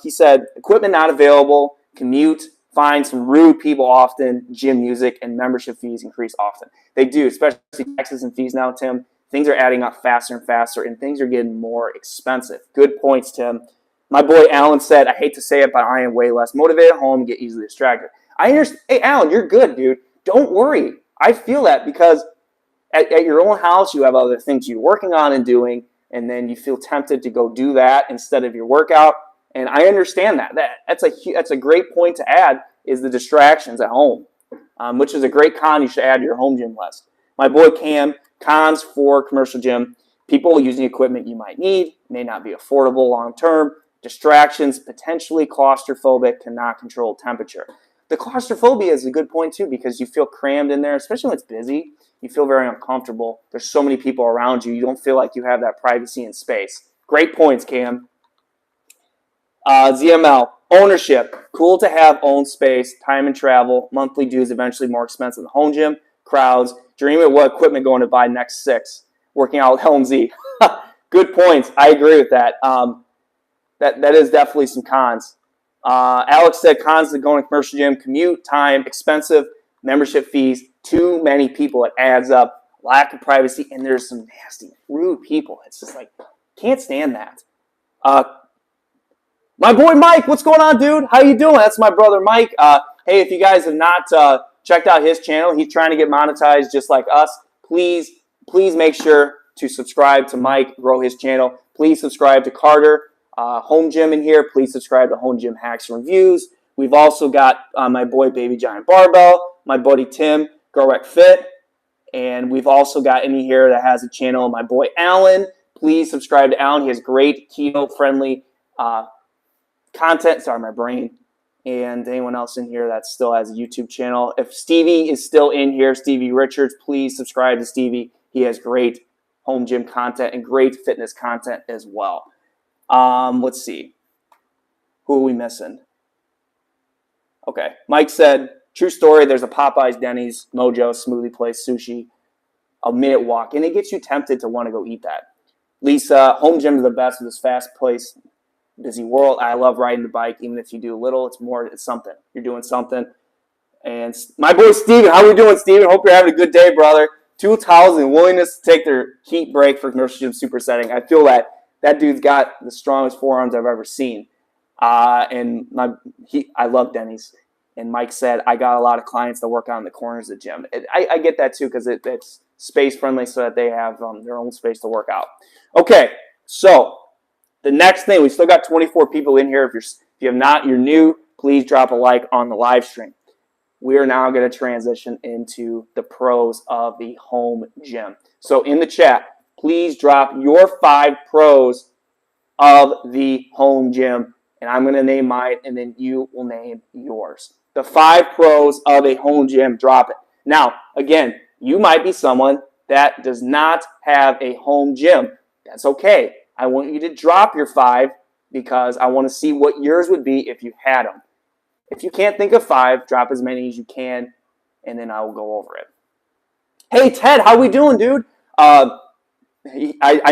he said, equipment not available, commute, find some rude people often, gym music, and membership fees increase often. They do, especially taxes and fees now, Tim. Things are adding up faster and faster, and things are getting more expensive. Good points, Tim. My boy Alan said, I hate to say it, but I am way less motivated at home and get easily distracted. I understand. Hey, Alan, you're good, dude. Don't worry. I feel that because at your own house, you have other things you're working on and doing, and then you feel tempted to go do that instead of your workout. And I understand that. That's a great point to add, is the distractions at home, which is a great con you should add to your home gym list. My boy Cam, cons for commercial gym: people using equipment you might need, may not be affordable long term, distractions, potentially claustrophobic, cannot control temperature. The claustrophobia is a good point too, because you feel crammed in there, especially when it's busy. You feel very uncomfortable. There's so many people around you. You don't feel like you have that privacy and space. Great points, Cam. ZML, ownership. Cool to have own space, time and travel, monthly dues, eventually more expensive than the home gym, crowds, dream of what equipment going to buy next 6, working out with Helmsy. Good points. I agree with that. That is definitely some cons. Alex said cons to going to commercial gym: commute, time, expensive, membership fees, too many people. It adds up. Lack of privacy, and there's some nasty, rude people. It's just like, can't stand that. My boy Mike, what's going on, dude? How you doing? That's my brother Mike. Hey, if you guys have not checked out his channel, he's trying to get monetized just like us. Please make sure to subscribe to Mike, grow his channel. Please subscribe to Carter Home Gym in here. Please subscribe to Home Gym Hacks and Reviews. We've also got my boy Baby Giant Barbell, my buddy Tim, GoRec Fit, and we've also got in here that has a channel, my boy Alan. Please subscribe to Alan. He has great keto-friendly content. Sorry, my brain. And anyone else in here that still has a YouTube channel. If Stevie is still in here, Stevie Richards, please subscribe to Stevie. He has great home gym content and great fitness content as well. Let's see. Who are we missing? Okay. Mike said, true story, there's a Popeyes, Denny's, Mojo, smoothie place, sushi, a minute walk, and it gets you tempted to want to go eat that. Lisa, home gym is the best with this fast place, busy world. I love riding the bike. Even if you do little, it's something. You're doing something. And my boy Steven, how we doing, Steven? Hope you're having a good day, brother. 2 towels and willingness to take their heat break for commercial gym supersetting. I feel that dude's got the strongest forearms I've ever seen. I love Denny's. And Mike said, I got a lot of clients that work out in the corners of the gym. I get that too, because it's space friendly so that they have their own space to work out. Okay, so the next thing, we still got 24 people in here. If you're new, please drop a like on the live stream. We are now going to transition into the pros of the home gym. So in the chat, please drop your 5 pros of the home gym, and I'm going to name mine, and then you will name yours. The 5 pros of a home gym, drop it. Now, again, you might be someone that does not have a home gym. That's okay. I want you to drop your 5 because I want to see what yours would be if you had them. If you can't think of 5, drop as many as you can, and then I will go over it. Hey, Ted, how we doing, dude? I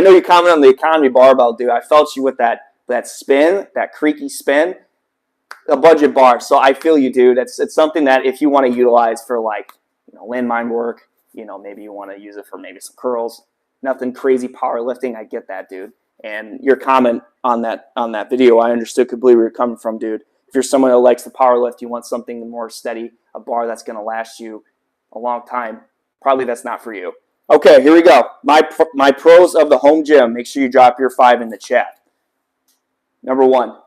know you commented on the economy barbell, dude. I felt you with that spin, that creaky spin, a budget bar. So I feel you, dude. It's something that if you want to utilize for landmine work, maybe you want to use it for maybe some curls. Nothing crazy powerlifting. I get that, dude. And your comment on that video, I understood completely where you're coming from, dude. If you're someone that likes to powerlift, you want something more steady, a bar that's going to last you a long time, probably that's not for you. Okay, here we go. My pros of the home gym. Make sure you drop your 5 in the chat. Number 1,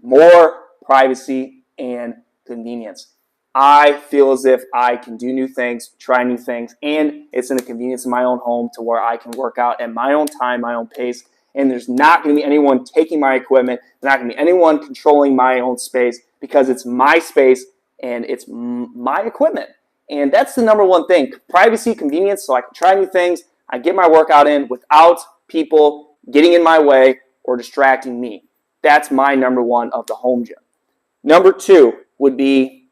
more privacy and convenience. I feel as if I can do new things, try new things, and it's in the convenience of my own home to where I can work out at my own time, my own pace, and there's not going to be anyone taking my equipment. There's not going to be anyone controlling my own space because it's my space and it's my equipment. And that's the number 1 thing. Privacy, convenience, so I can try new things, I get my workout in without people getting in my way or distracting me. That's my number one of the home gym. Number two would be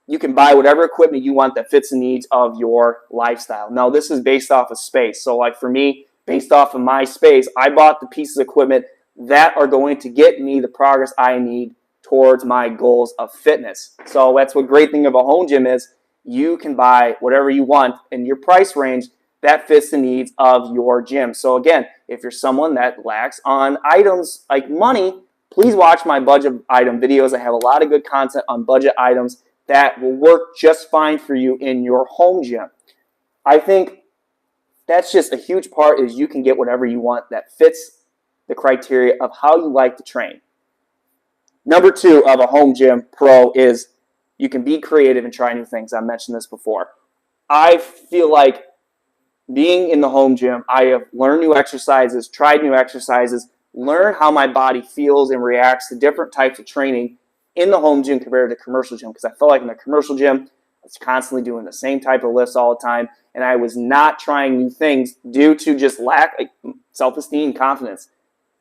you can buy whatever equipment you want that fits the needs of your lifestyle. Now, this is based off of space. So like for me, based off of my space, I bought the pieces of equipment that are going to get me the progress I need towards my goals of fitness. So that's what great thing of a home gym is. You can buy whatever you want in your price range that fits the needs of your gym. So again, if you're someone that lacks on items like money, please watch my budget item videos. I have a lot of good content on budget items that will work just fine for you in your home gym. I think that's just a huge part is you can get whatever you want that fits the criteria of how you like to train. Number two of a home gym pro is you can be creative and try new things. I mentioned this before. I feel like being in the home gym, I have learned new exercises, tried new exercises, learned how my body feels and reacts to different types of training in the home gym compared to the commercial gym, because I felt like in the commercial gym, I was constantly doing the same type of lifts all the time, and I was not trying new things due to just lack of self-esteem, confidence.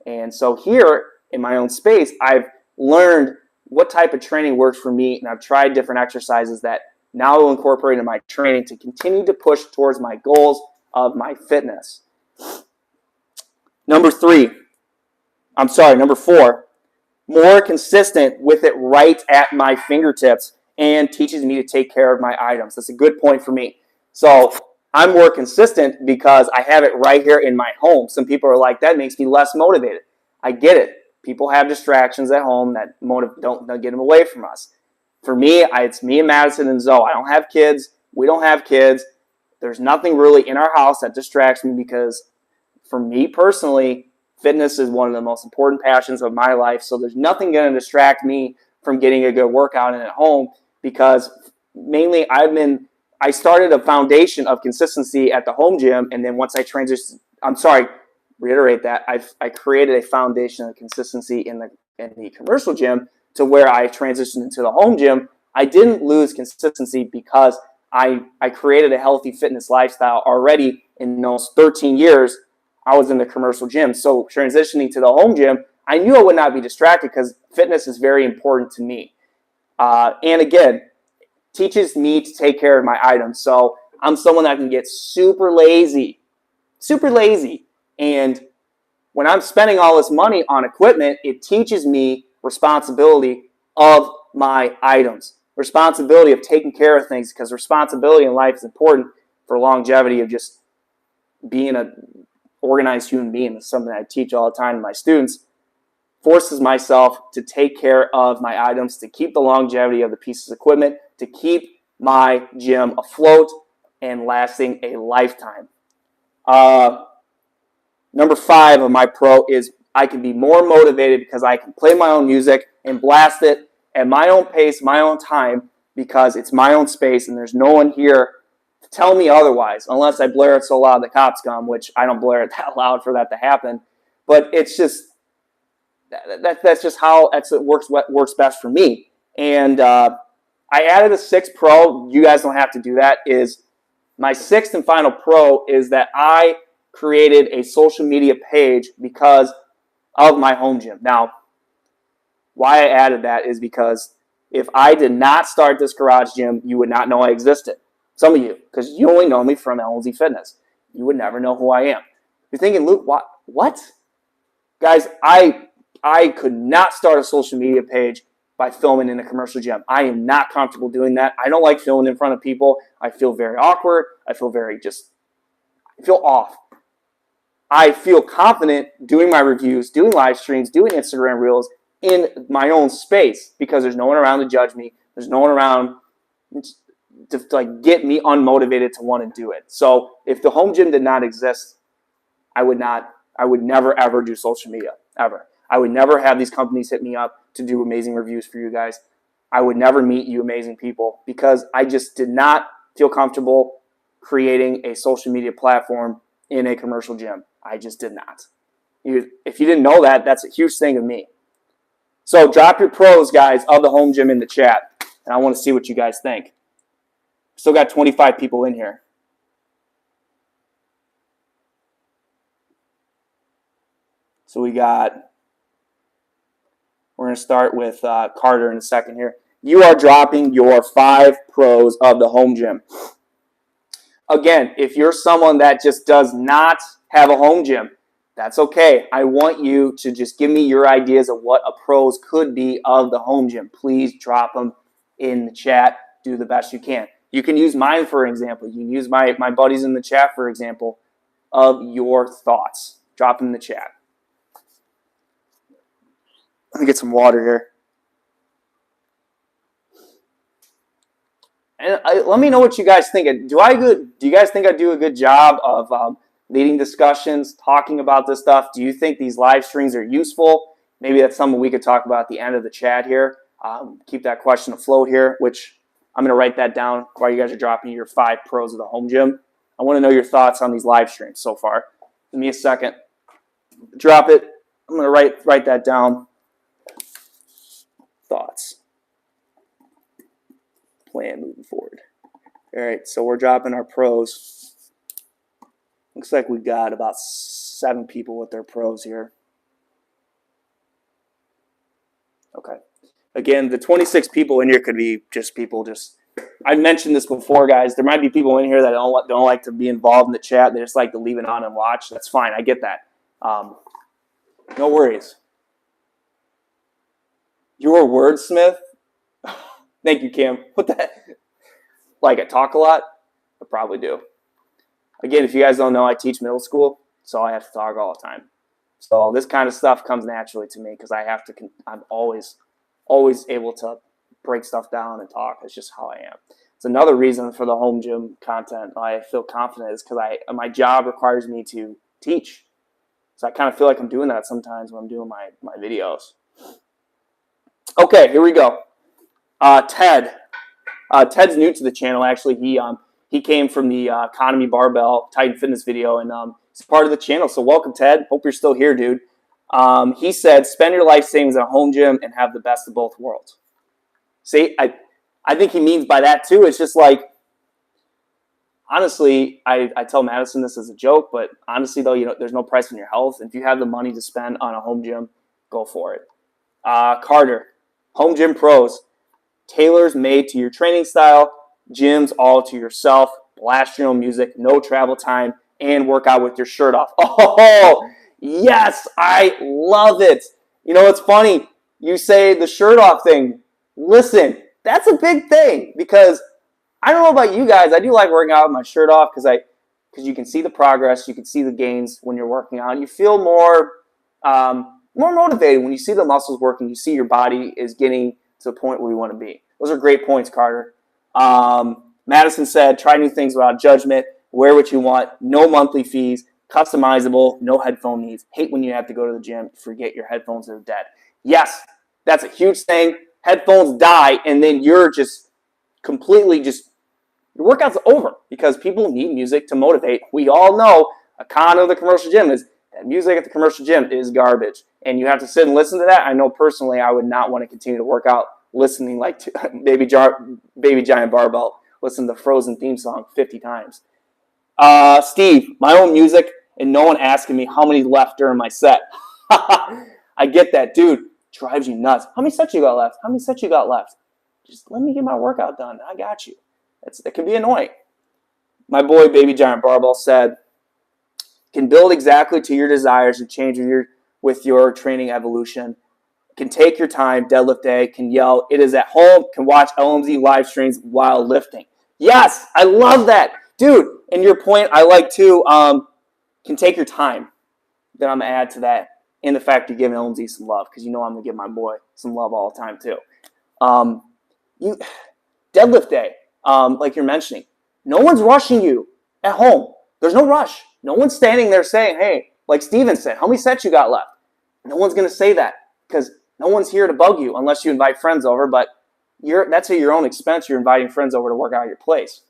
And so here in my own space, I've learned what type of training works for me, and I've tried different exercises that now will incorporate in my training to continue to push towards my goals of my fitness. Number four, more consistent with it right at my fingertips and teaches me to take care of my items. That's a good point for me. So I'm more consistent because I have it right here in my home. Some people are like, that makes me less motivated. I get it. People have distractions at home that don't get them away from us. For me, it's me and Madison and Zoe. I don't have kids. We don't have kids. There's nothing really in our house that distracts me because for me personally, fitness is one of the most important passions of my life. So there's nothing going to distract me from getting a good workout in at home because mainly I started a foundation of consistency at the home gym. And then once I transitioned, I created a foundation of consistency in the commercial gym to where I transitioned into the home gym. I didn't lose consistency because I created a healthy fitness lifestyle already in those 13 years I was in the commercial gym. So transitioning to the home gym, I knew I would not be distracted because fitness is very important to me. And again, teaches me to take care of my items. So I'm someone that can get super lazy. And when I'm spending all this money on equipment, it teaches me responsibility of my items, responsibility of taking care of things, because responsibility in life is important for longevity of just being an organized human being. It's something I teach all the time to my students. Forces myself to take care of my items, to keep the longevity of the pieces of equipment, to keep my gym afloat and lasting a lifetime. Number 5 of my pro is I can be more motivated because I can play my own music and blast it at my own pace, my own time, because it's my own space and there's no one here to tell me otherwise, unless I blare it so loud the cops come, which I don't blare it that loud for that to happen. But it's just that's just how it works best for me. And I added a 6th pro. You guys don't have to do that. Is my 6th and final pro is that I created a social media page because of my home gym. Now, why I added that is because if I did not start this garage gym, you would not know I existed. Some of you, because you only know me from LZ Fitness. You would never know who I am. You're thinking, Luke, what? Guys, I could not start a social media page by filming in a commercial gym. I am not comfortable doing that. I don't like filming in front of people. I feel very awkward. I feel off. I feel confident doing my reviews, doing live streams, doing Instagram reels in my own space because there's no one around to judge me. There's no one around to get me unmotivated to want to do it. So if the home gym did not exist, I would never ever do social media, ever. I would never have these companies hit me up to do amazing reviews for you guys. I would never meet you amazing people because I just did not feel comfortable creating a social media platform in a commercial gym. I just did not. If you didn't know that, that's a huge thing of me. So drop your pros, guys, of the home gym in the chat, and I want to see what you guys think. Still got 25 people in here. So we're going to start with Carter in a second here. You are dropping your 5 pros of the home gym. Again, if you're someone that just does not have a home gym, that's okay. I want you to just give me your ideas of what a pros could be of the home gym. Please drop them in the chat. Do the best you can. You can use mine for example. You can use my buddies in the chat for example of your thoughts. Drop them in the chat. Let me get some water here. And let me know what you guys think. Do you guys think I do a good job of leading discussions, talking about this stuff? Do you think these live streams are useful? Maybe that's something we could talk about at the end of the chat here. Keep that question afloat here, which I'm going to write that down while you guys are dropping your 5 pros of the home gym. I want to know your thoughts on these live streams so far. Give me a second. Drop it. I'm going to write that down. Thoughts. Plan moving forward. All right, so we're dropping our pros. Looks like we got about 7 people with their pros here. Okay. Again, the 26 people in here could be just people I mentioned this before, guys. There might be people in here that don't like to be involved in the chat. They just like to leave it on and watch. That's fine. I get that. No worries. You're a wordsmith? Thank you, Cam. What that? Like I talk a lot? I probably do. Again, if you guys don't know, I teach middle school, so I have to talk all the time. So this kind of stuff comes naturally to me because I'm always able to break stuff down and talk. It's just how I am. It's another reason for the home gym content I feel confident is because my job requires me to teach. So I kind of feel like I'm doing that sometimes when I'm doing my videos. Okay, here we go. Ted. Ted's new to the channel, actually. He came from the Economy Barbell Titan Fitness video, and he's part of the channel. So welcome, Ted. Hope you're still here, dude. He said, spend your life savings at a home gym and have the best of both worlds. See, I think he means by that, too. It's just like, honestly, I tell Madison this as a joke, but honestly, though, there's no price on your health. If you have the money to spend on a home gym, go for it. Carter, home gym pros. Tailors made to your training style, gyms all to yourself, blast your own music, no travel time, and work out with your shirt off. Oh, yes, I love it. You know, it's funny. You say the shirt off thing. Listen, that's a big thing because I don't know about you guys. I do like working out with my shirt off because you can see the progress, you can see the gains when you're working out. You feel more motivated when you see the muscles working. You see your body is getting to the point where we want to be. Those are great points, Carter. Madison said, try new things without judgment. Wear what you want. No monthly fees. Customizable. No headphone needs. Hate when you have to go to the gym. Forget your headphones are dead. Yes, that's a huge thing. Headphones die, and then you're just completely your workout's over because people need music to motivate. We all know a con of the commercial gym is that music at the commercial gym is garbage. And you have to sit and listen to that. I know personally I would not want to continue to work out listening like to Baby Giant Barbell, listen to the Frozen theme song 50 times. Steve, my own music and no one asking me how many left during my set. I get that, dude. Drives you nuts. How many sets you got left? How many sets you got left? Just let me get my workout done. I got you. It can be annoying. My boy, Baby Giant Barbell, said, can build exactly to your desires and change with your training evolution. Can take your time, deadlift day, can yell. It is at home, can watch LMZ live streams while lifting. Yes, I love that. Dude, and your point I like too, can take your time. Then I'm going to add to that in the fact you're giving LMZ some love because you know I'm going to give my boy some love all the time too. Deadlift day, like you're mentioning, no one's rushing you at home. There's no rush. No one's standing there saying, hey, like Steven said, how many sets you got left? No one's going to say that because no one's here to bug you unless you invite friends over, but that's at your own expense. You're inviting friends over to work out at your place.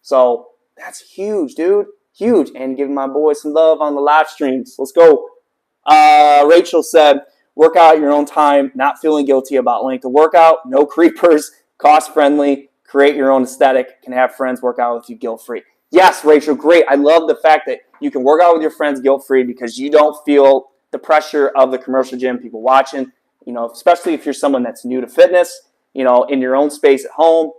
So that's huge, dude. Huge. And giving my boy some love on the live streams. Let's go. Rachel said, work out at your own time, not feeling guilty about length of workout, no creepers, cost-friendly, create your own aesthetic, can have friends work out with you guilt-free. Yes, Rachel, great. I love the fact that you can work out with your friends guilt-free because you don't feel the pressure of the commercial gym, people watching, especially if you're someone that's new to fitness, in your own space at home.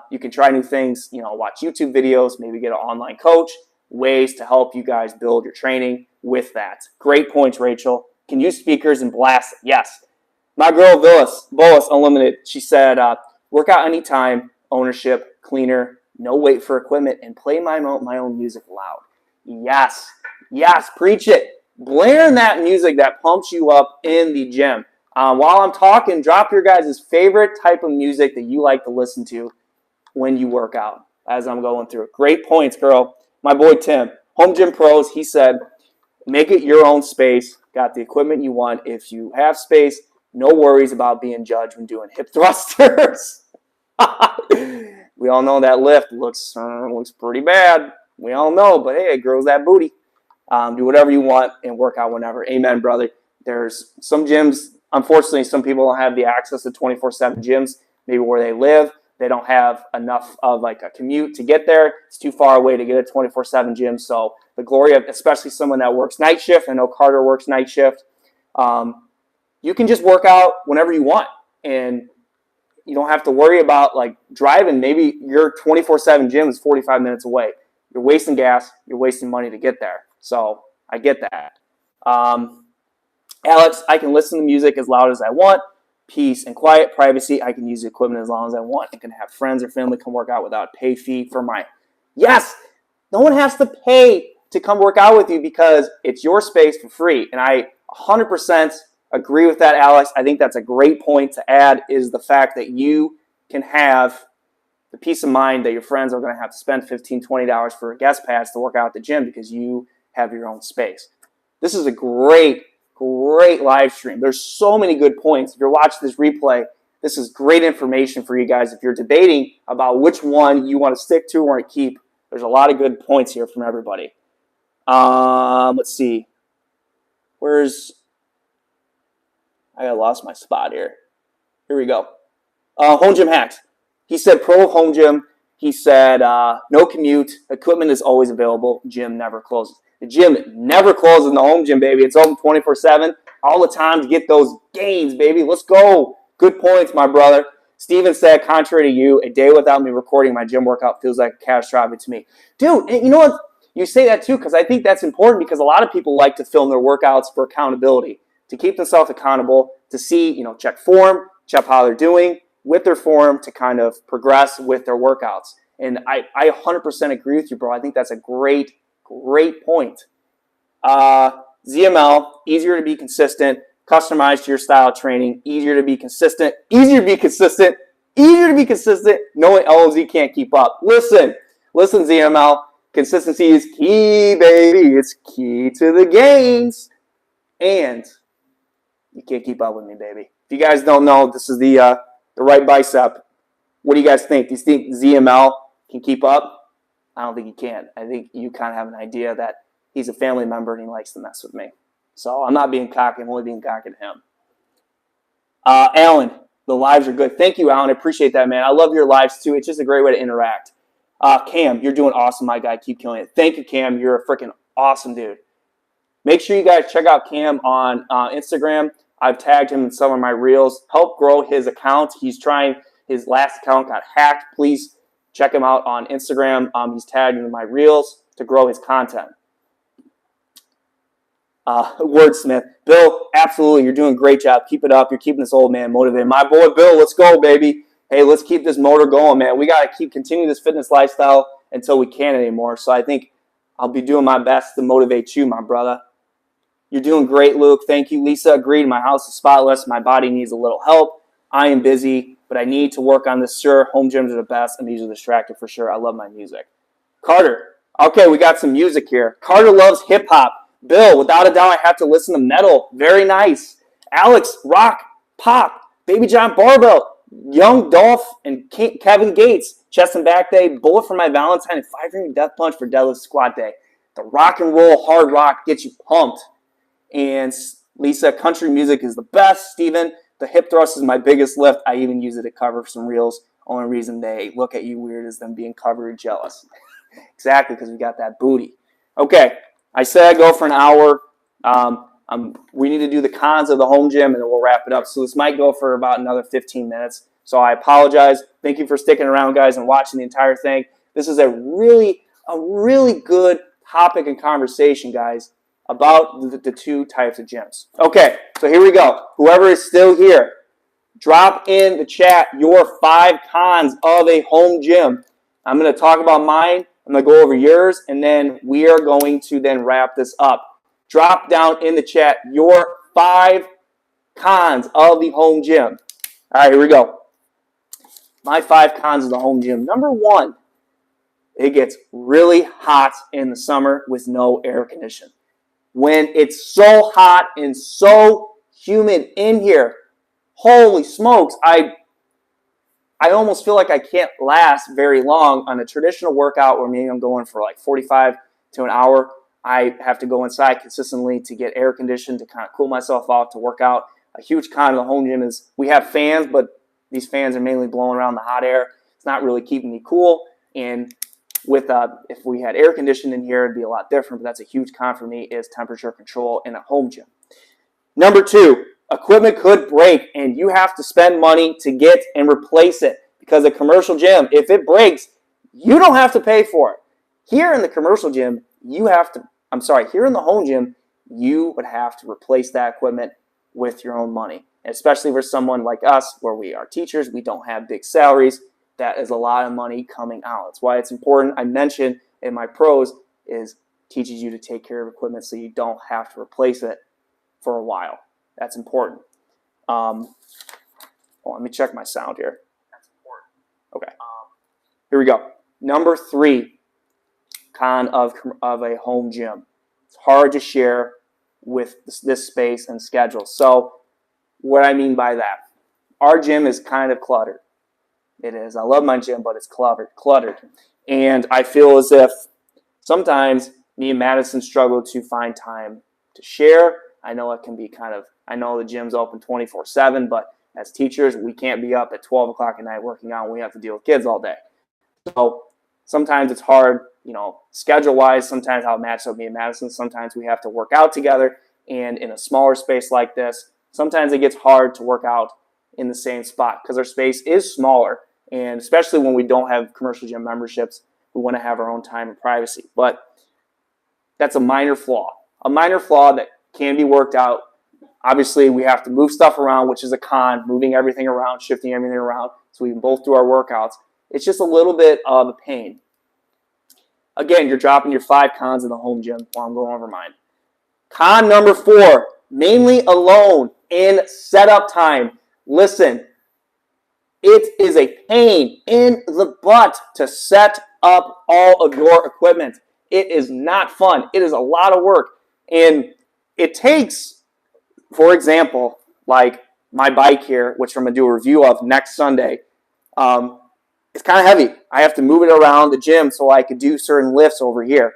You can try new things, watch YouTube videos, maybe get an online coach, ways to help you guys build your training with that. Great points, Rachel. Can use speakers and blast it. Yes. My girl, Boas Unlimited, she said, work out anytime, ownership, cleaner, no wait for equipment, and play my own music loud. Yes. Yes, preach it. Blaring that music that pumps you up in the gym. While I'm talking, drop your guys' favorite type of music that you like to listen to when you work out as I'm going through it. Great points, girl. My boy Tim, Home Gym Pros, he said, make it your own space. Got the equipment you want. If you have space, no worries about being judged when doing hip thrusters. We all know that lift looks pretty bad. We all know, but hey, it grows that booty. Do whatever you want and work out whenever. Amen, brother. There's some gyms, unfortunately, some people don't have the access to 24/7 gyms, maybe where they live. They don't have enough of like a commute to get there. It's too far away to get a 24/7 gym. So the glory of, especially someone that works night shift, I know Carter works night shift, you can just work out whenever you want. And you don't have to worry about like driving. Maybe your 24/7 gym is 45 minutes away. You're wasting gas. You're wasting money to get there. So I get that. Alex, I can listen to music as loud as I want. Peace and quiet, privacy. I can use the equipment as long as I want. I can have friends or family come work out without a pay fee for my... Yes! No one has to pay to come work out with you because it's your space for free. And I 100% agree with that, Alex. I think that's a great point to add is the fact that you can have the peace of mind that your friends are going to have to spend $15, $20 for a guest pass to work out at the gym because you have your own space. This is a great live stream. There's so many good points. If you're watching this replay, this is great information for you guys. If you're debating about which one you want to stick to or want to keep, there's a lot of good points here from everybody. Let's see. I lost my spot here. Here we go. Home gym hacks. He said pro home gym. He said no commute. Equipment is always available. Gym never closes. The gym never closes in the home gym, baby. It's open 24/7 all the time to get those gains, baby. Let's go. Good points, my brother. Steven said, contrary to you, a day without me recording my gym workout feels like catastrophic to me. Dude, you know what? You say that too because I think that's important because a lot of people like to film their workouts for accountability, to keep themselves accountable, to see, check form, check how they're doing with their form to kind of progress with their workouts. And I 100% agree with you, bro. I think that's a great point. ZML, easier to be consistent, customized to your style of training, easier to be consistent, knowing LOZ can't keep up. Listen, ZML, consistency is key, baby. It's key to the gains. And you can't keep up with me, baby. If you guys don't know, this is the right bicep. What do you guys think? Do you think ZML can keep up? I don't think he can. I think you kind of have an idea that he's a family member and he likes to mess with me. So I'm not being cocky. I'm only being cocky to him. Alan, the lives are good. Thank you, Alan. I appreciate that, man. I love your lives, too. It's just a great way to interact. Cam, you're doing awesome, my guy. Keep killing it. Thank you, Cam. You're a freaking awesome dude. Make sure you guys check out Cam on Instagram. I've tagged him in some of my reels. Help grow his account. He's trying. His last account got hacked. Please check him out on Instagram. He's tagged in my reels to grow his content. Wordsmith. Bill, absolutely. You're doing a great job. Keep it up. You're keeping this old man motivated. My boy, Bill, let's go, baby. Hey, let's keep this motor going, man. We got to continue this fitness lifestyle until we can't anymore. So I think I'll be doing my best to motivate you, my brother. You're doing great, Luke. Thank you. Lisa, agreed. My house is spotless. My body needs a little help. I am busy, but I need to work on this. Sure, home gyms are the best, and these are distracted for sure. I love my music. Carter. Okay, we got some music here. Carter loves hip-hop. Bill, without a doubt, I have to listen to metal. Very nice. Alex, rock, pop. Baby John Barbell, Young Dolph, and Kevin Gates. Chest and back day, bullet for my Valentine, and 5-finger death punch for deadlift squat day. The rock and roll hard rock gets you pumped. And Lisa, country music is the best. Steven, the hip thrust is my biggest lift. I even use it to cover some reels. Only reason they look at you weird is them being covered and jealous. Exactly, because we got that booty. Okay, I said I'd go for an hour. We need to do the cons of the home gym, and then we'll wrap it up. So this might go for about another 15 minutes. So I apologize. Thank you for sticking around, guys, and watching the entire thing. This is a really good topic and conversation, guys, about the two types of gyms. Okay, so here we go. Whoever is still here, drop in the chat your 5 cons of a home gym. I'm going to talk about mine. I'm going to go over yours, and then we are going to then wrap this up. Drop down in the chat your 5 cons of the home gym. All right, here we go. My 5 cons of the home gym. Number 1, it gets really hot in the summer with no air conditioning. When it's so hot and so humid in here, holy smokes, I almost feel like I can't last very long on a traditional workout where maybe I'm going for like 45 to an hour. I have to go inside consistently to get air conditioned to kind of cool myself off to work out. A huge con of the home gym is we have fans, but these fans are mainly blowing around the hot air. It's not really keeping me cool. And with if we had air conditioning in here, it'd be a lot different. But that's a huge con for me is temperature control in a home gym. Number 2, equipment could break, and you have to spend money to get and replace it. Because a commercial gym, if it breaks, you don't have to pay for it. Here in the commercial gym, here in the home gym, you would have to replace that equipment with your own money. And especially for someone like us, where we are teachers, we don't have big salaries. That is a lot of money coming out. That's why it's important. I mentioned in my pros is teaches you to take care of equipment so you don't have to replace it for a while. That's important. Let me check my sound here. That's important. Okay. Here we go. Number 3, con of a home gym. It's hard to share with this space and schedule. So what I mean by that, our gym is kind of cluttered. It is. I love my gym, but it's cluttered. And I feel as if sometimes me and Madison struggle to find time to share. I know it can be I know the gym's open 24/7, but as teachers, we can't be up at 12 o'clock at night working out when we have to deal with kids all day. So sometimes it's hard, schedule-wise, sometimes how it matches up me and Madison. Sometimes we have to work out together, and in a smaller space like this, sometimes it gets hard to work out in the same spot because our space is smaller, and especially when we don't have commercial gym memberships, we want to have our own time and privacy. But that's a minor flaw that can be worked out. Obviously, we have to move stuff around, which is a con, moving everything around, shifting everything around so we can both do our workouts. It's just a little bit of a pain. Again, you're dropping your 5 cons in the home gym while I'm going over mine. Con number 4, mainly alone in setup time. Listen, it is a pain in the butt to set up all of your equipment. It is not fun. It is a lot of work. And it takes, for example, like my bike here, which I'm going to do a review of next Sunday, it's kind of heavy. I have to move it around the gym so I could do certain lifts over here.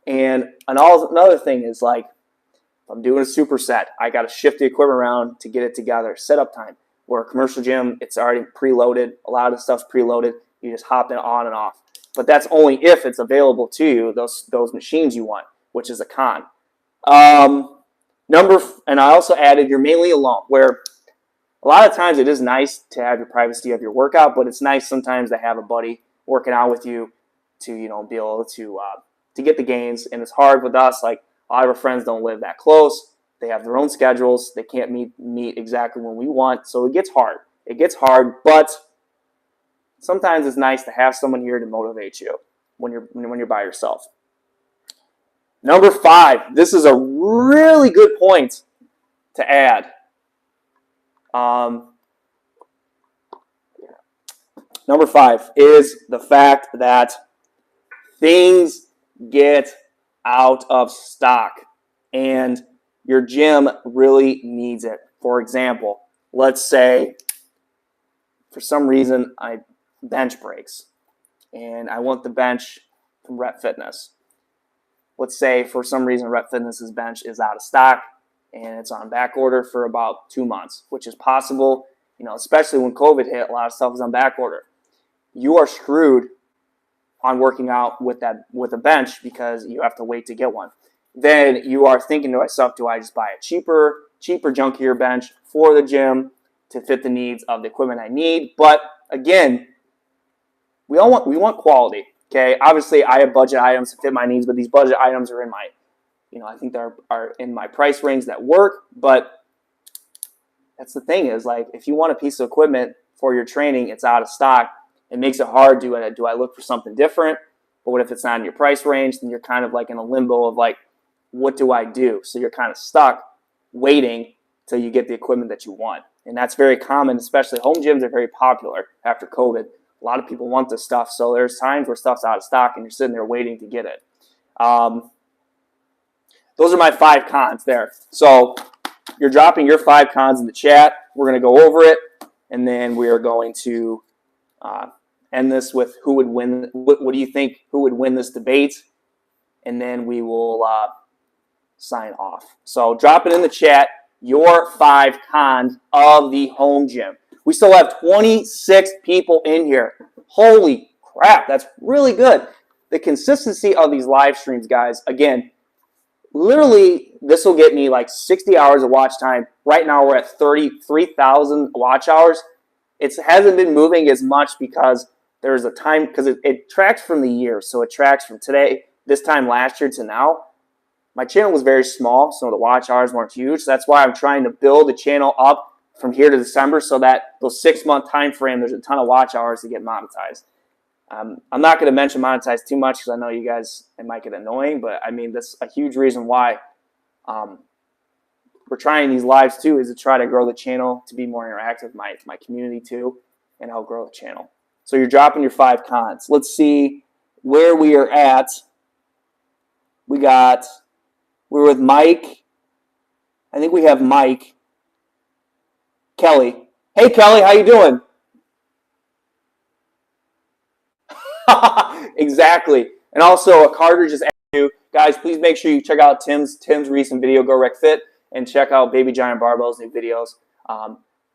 And another thing is like, if I'm doing a superset, I got to shift the equipment around to get it together. Setup time. Where a commercial gym, it's already preloaded. A lot of stuff's preloaded. You just hop in on and off. But that's only if it's available to you, those machines you want, which is a con. And I also added you're mainly alone, where a lot of times it is nice to have your privacy of your workout, but it's nice sometimes to have a buddy working out with you to be able to get the gains. And it's hard with us, like a lot of our friends don't live that close. They have their own schedules. They can't meet exactly when we want, so it gets hard. It gets hard, but sometimes it's nice to have someone here to motivate you when you're by yourself. Number 5, this is a really good point to add. Number 5 is the fact that things get out of stock, and your gym really needs it. For example, let's say for some reason I bench breaks and I want the bench from Rep Fitness. Let's say for some reason Rep Fitness's bench is out of stock and it's on back order for about 2 months, which is possible, especially when COVID hit, a lot of stuff is on back order. You are screwed on working out with a bench because you have to wait to get one. then you are thinking to yourself, do I just buy a cheaper, junkier bench for the gym to fit the needs of the equipment I need? But again, we want quality. Okay, obviously I have budget items to fit my needs, but these budget items are in my, I think they are in my price range that work. But that's the thing is, like, if you want a piece of equipment for your training, it's out of stock. It makes it hard. Do I look for something different? But what if it's not in your price range? Then you're kind of like in a limbo of like, what do I do? So you're kind of stuck waiting till you get the equipment that you want. And that's very common, especially home gyms are very popular after COVID. A lot of people want this stuff. So there's times where stuff's out of stock and you're sitting there waiting to get it. Those are my 5 cons there. So you're dropping your 5 cons in the chat. We're going to go over it. And then we are going to end this with who would win. What do you think? Who would win this debate? And then we will sign off. So drop it in the chat. Your 5 cons of the home gym. We still have 26 people in here. Holy crap, that's really good. The consistency of these live streams, guys, again, literally this will get me like 60 hours of watch time. Right now we're at 33,000 watch hours. It hasn't been moving as much because there's a time, because it tracks from the year. So it tracks from today, this time last year to now. My channel was very small, so the watch hours weren't huge. So that's why I'm trying to build the channel up from here to December so that those 6-month time frame, there's a ton of watch hours to get monetized. I'm not going to mention monetized too much because I know you guys, it might get annoying, but I mean, that's a huge reason why we're trying these lives too, is to try to grow the channel, to be more interactive with my community too, and help grow the channel. So you're dropping your 5 cons. Let's see where we are at. We're with Mike. I think we have Mike. Kelly. Hey, Kelly, how you doing? Exactly. And also, Carter just asked you, guys, please make sure you check out Tim's recent video, Go Rec Fit, and check out Baby Giant Barbell's new videos.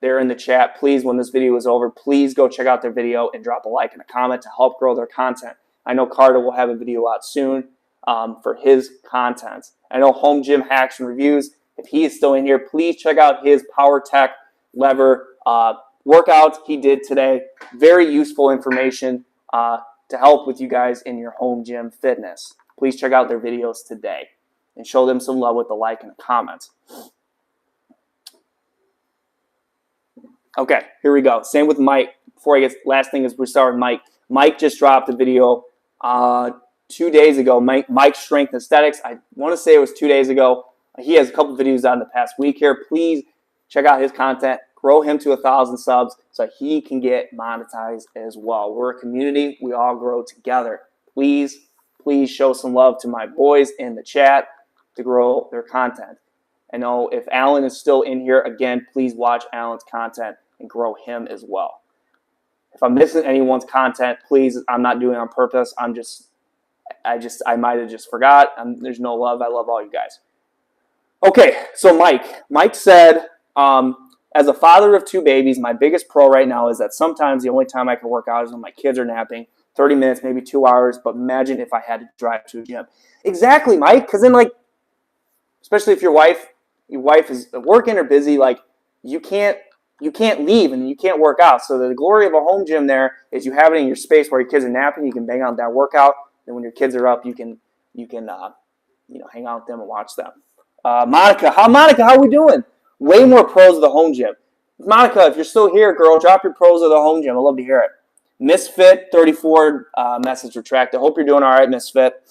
They're in the chat. Please, when this video is over, please go check out their video and drop a like and a comment to help grow their content. I know Carter will have a video out soon for his content. I know Home Gym Hacks and Reviews. If he is still in here, please check out his Power Tech lever workout he did today. Very useful information to help with you guys in your home gym fitness. Please check out their videos today and show them some love with a like and a comment. Okay, here we go. Same with Mike. Before I get, last thing is we start with Mike. Mike just dropped a video 2 days ago. Mike's Strength Aesthetics. I want to say it was 2 days ago. He has a couple videos out in the past week here. Please check out his content. Grow him to 1,000 subs so he can get monetized as well. We're a community. We all grow together. Please show some love to my boys in the chat to grow their content. I know if Alan is still in here, again, please watch Alan's content and grow him as well. If I'm missing anyone's content, please, I'm not doing it on purpose. I might have just forgot. There's no love. I love all you guys. Okay, so Mike said, as a father of 2 babies, my biggest pro right now is that sometimes the only time I can work out is when my kids are napping. 30 minutes, maybe 2 hours, but imagine if I had to drive to a gym. Exactly, Mike, because then, like, especially if your wife is working or busy, like, you can't leave and you can't work out. So the glory of a home gym there is you have it in your space where your kids are napping, you can bang out that workout, and when your kids are up, you can hang out with them and watch them. Monica, how are we doing? Way more pros of the home gym. Monica, if you're still here, girl, drop your pros of the home gym. I'd love to hear it. Misfit 34 message retracted. Hope you're doing all right, Misfit.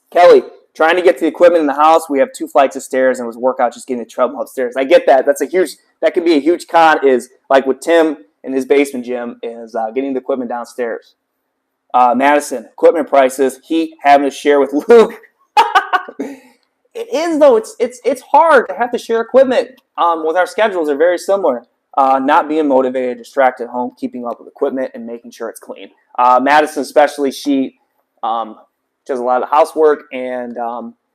Kelly, trying to get to the equipment in the house. We have 2 flights of stairs, and it was workout just getting the treadmill upstairs. I get that. That could be a huge con. Is like with Tim in his basement gym is getting the equipment downstairs. Madison, equipment prices. He having to share with Luke. It is though. It's hard to have to share equipment. With our schedules are very similar. Not being motivated, distracted at home, keeping up with equipment, and making sure it's clean. Madison, especially, she does a lot of housework, and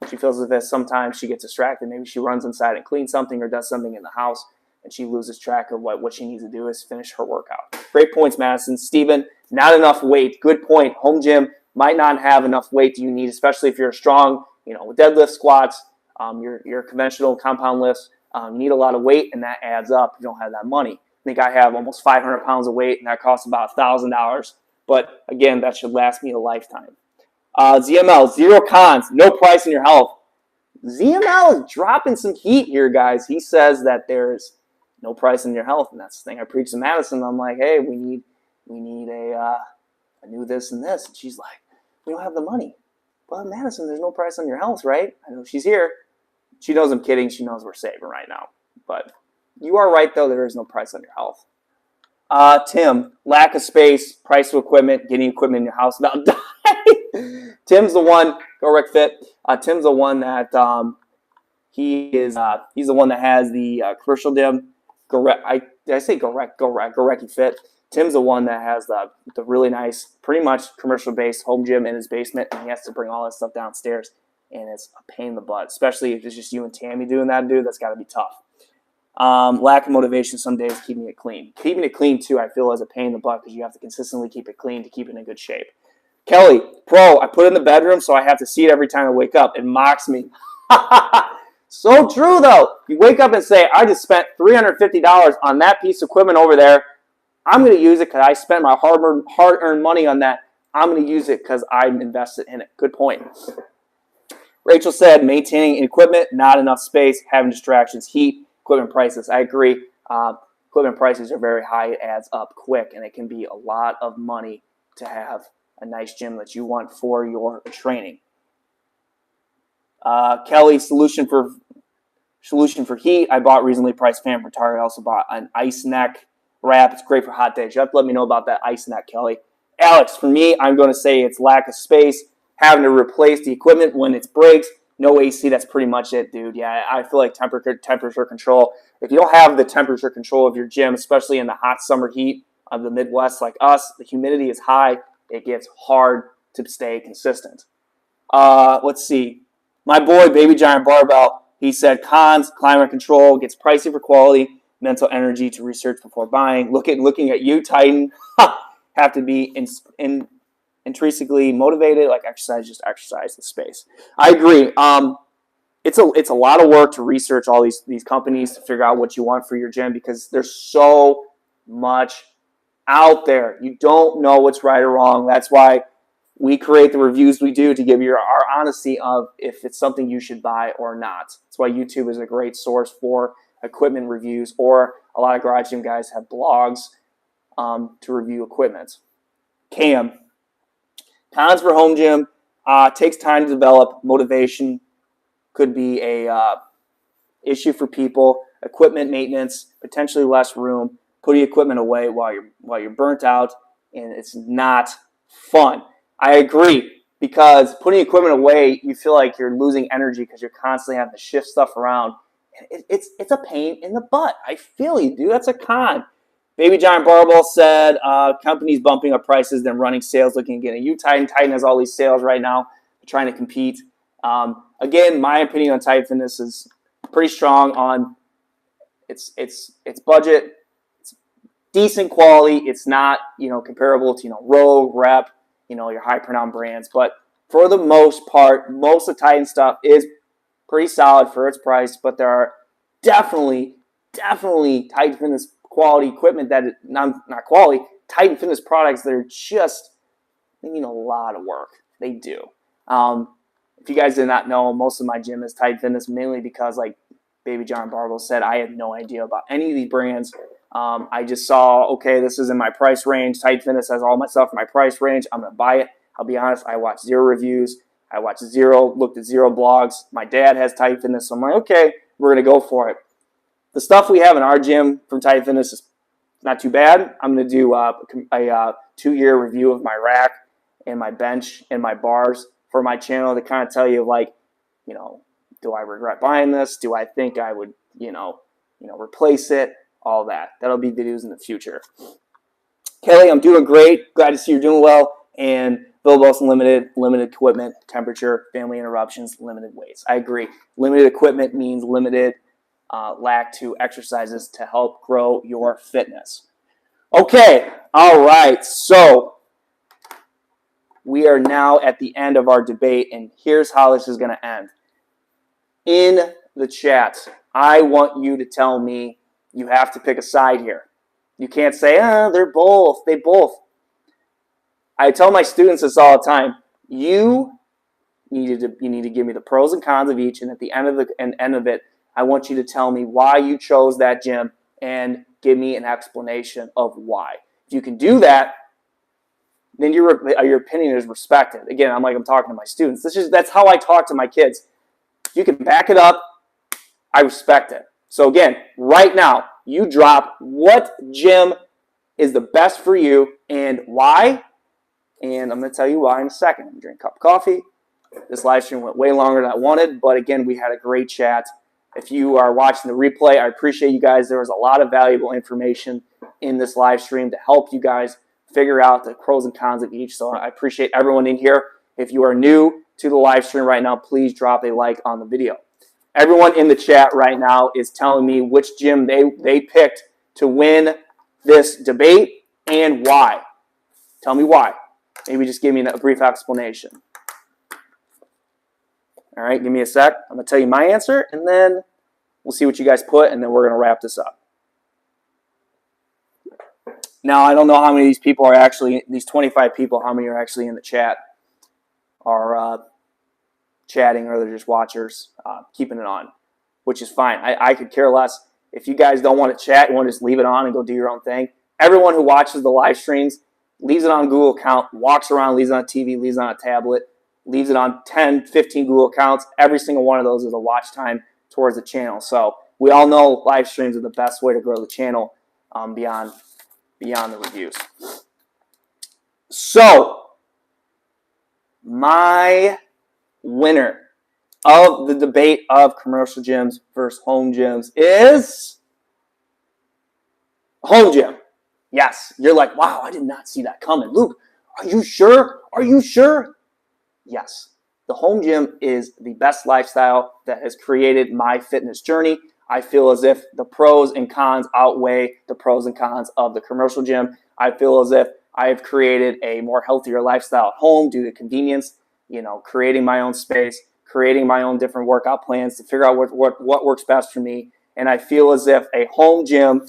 she feels as if sometimes she gets distracted. Maybe she runs inside and cleans something or does something in the house, and she loses track of what she needs to do is finish her workout. Great points, Madison. Steven, not enough weight. Good point. Home gym might not have enough weight that you need, especially if you're a strong with deadlift, squats, your conventional compound lifts, you need a lot of weight, and that adds up. You don't have that money. I think I have almost 500 pounds of weight, and that costs about $1,000. But again, that should last me a lifetime. ZML, zero cons, no price in your health. ZML is dropping some heat here, guys. He says that there's no price in your health, and that's the thing I preach to Madison. I'm like, hey, we need a new this and this, and she's like, we don't have the money. But Madison, there's no price on your health, right? I know she's here. She knows I'm kidding. She knows we're saving right now. But you are right, though. There is no price on your health. Tim, lack of space, price of equipment, getting equipment in your house without dying. Tim's the one. Go Rec Fit. Tim's the one that he's the one that has the commercial gym. Did I say Go Rec Fit? Tim's the one that has the really nice, pretty much commercial-based home gym in his basement, and he has to bring all that stuff downstairs, and it's a pain in the butt, especially if it's just you and Tammy doing that, dude. That's got to be tough. Lack of motivation some days keeping it clean. Keeping it clean, too, I feel is a pain in the butt because you have to consistently keep it clean to keep it in good shape. Kelly, pro, I put it in the bedroom, so I have to see it every time I wake up. It mocks me. So true, though. You wake up and say, I just spent $350 on that piece of equipment over there. I'm going to use it because I spent my hard-earned money on that. I'm going to use it because I'm invested in it. Good point. Rachel said, maintaining equipment, not enough space, having distractions, heat, equipment prices. I agree. Equipment prices are very high. It adds up quick, and it can be a lot of money to have a nice gym that you want for your training. Kelly, solution for heat. I bought reasonably priced fan for Target. I also bought an ice neck wrap. It's great for hot days. You have to let me know about that ice neck, Kelly. Alex, for me, I'm going to say it's lack of space, having to replace the equipment when it breaks. No AC, that's pretty much it, dude. Yeah, I feel like temperature control. If you don't have the temperature control of your gym, especially in the hot summer heat of the Midwest like us, the humidity is high. It gets hard to stay consistent. Let's see. My boy, Baby Giant Barbell, he said cons, climate control, gets pricey for quality, mental energy to research before buying. Looking at you, Titan, have to be intrinsically motivated, like exercise, just exercise the space. I agree. It's a lot of work to research all these companies to figure out what you want for your gym because there's so much out there. You don't know what's right or wrong. That's why we create the reviews we do to give you our honesty of if it's something you should buy or not. That's why YouTube is a great source for equipment reviews, or a lot of garage gym guys have blogs to review equipment. Cam, cons for home gym, takes time to develop. Motivation could be a issue for people. Equipment maintenance, potentially less room. Putting equipment away while you're burnt out, and it's not fun. I agree, because putting equipment away, you feel like you're losing energy because you're constantly having to shift stuff around. It's a pain in the butt. I feel you, dude. That's a con. Baby Giant Barbell said, companies bumping up prices, then running sales, looking again. And Titan has all these sales right now, trying to compete. Again, my opinion on Titan Fitness is pretty strong on its budget. It's decent quality. It's not comparable to Rogue, Rep, your high renowned brands. But for the most part, most of Titan stuff is pretty solid for its price. But there are definitely Titan Fitness quality equipment that not quality, Titan Fitness products that are just, they need a lot of work. They do. If you guys did not know, most of my gym is Titan Fitness, mainly because, like Baby John Barbell said, I had no idea about any of these brands. I just saw, okay, this is in my price range. Titan Fitness has all my stuff in my price range. I'm going to buy it. I'll be honest, I watched zero reviews. I looked at zero blogs. My dad has Titan Fitness, so I'm like, okay, we're going to go for it. The stuff we have in our gym from Titan Fitness is not too bad. I'm going to do a 2-year review of my rack and my bench and my bars for my channel to kind of tell you, like, do I regret buying this? Do I think I would, replace it? All that. That'll be videos in the future. Kelly, I'm doing great. Glad to see you're doing well. And Bill Wilson limited equipment, temperature, family interruptions, limited weights. I agree. Limited equipment means limited lack to exercises to help grow your fitness. Okay. All right. So we are now at the end of our debate, and here's how this is going to end. In the chat, I want you to tell me you have to pick a side here. You can't say, they're both. They both. I tell my students this all the time. You need to give me the pros and cons of each, and at the end of it, I want you to tell me why you chose that gym and give me an explanation of why. If you can do that, then your opinion is respected. Again, I'm talking to my students. That's how I talk to my kids. If you can back it up, I respect it. So again, right now, you drop what gym is the best for you and why. And I'm going to tell you why in a second. I'm drinking a cup of coffee. This live stream went way longer than I wanted, but again, we had a great chat. If you are watching the replay, I appreciate you guys. There was a lot of valuable information in this live stream to help you guys figure out the pros and cons of each. So I appreciate everyone in here. If you are new to the live stream right now, please drop a like on the video. Everyone in the chat right now is telling me which gym they picked to win this debate and why. Tell me why. Maybe just give me a brief explanation. All right, give me a sec. I'm going to tell you my answer, and then we'll see what you guys put, and then we're going to wrap this up. Now, I don't know how many of these people are actually, these 25 people, how many are actually in the chat, are chatting, or they're just watchers, keeping it on, which is fine. I could care less. If you guys don't want to chat, you want to just leave it on and go do your own thing. Everyone who watches the live streams leaves it on Google account, walks around, leaves it on TV, leaves it on a tablet, leaves it on 10, 15 Google accounts. Every single one of those is a watch time towards the channel. So we all know live streams are the best way to grow the channel beyond the reviews. So my winner of the debate of commercial gyms versus home gyms is home gym. Yes, you're like, wow, I did not see that coming. Luke, are you sure? Are you sure? Yes, the home gym is the best lifestyle that has created my fitness journey. I feel as if the pros and cons outweigh the pros and cons of the commercial gym. I feel as if I have created a more healthier lifestyle at home due to convenience, creating my own space, creating my own different workout plans to figure out what works best for me. And I feel as if a home gym,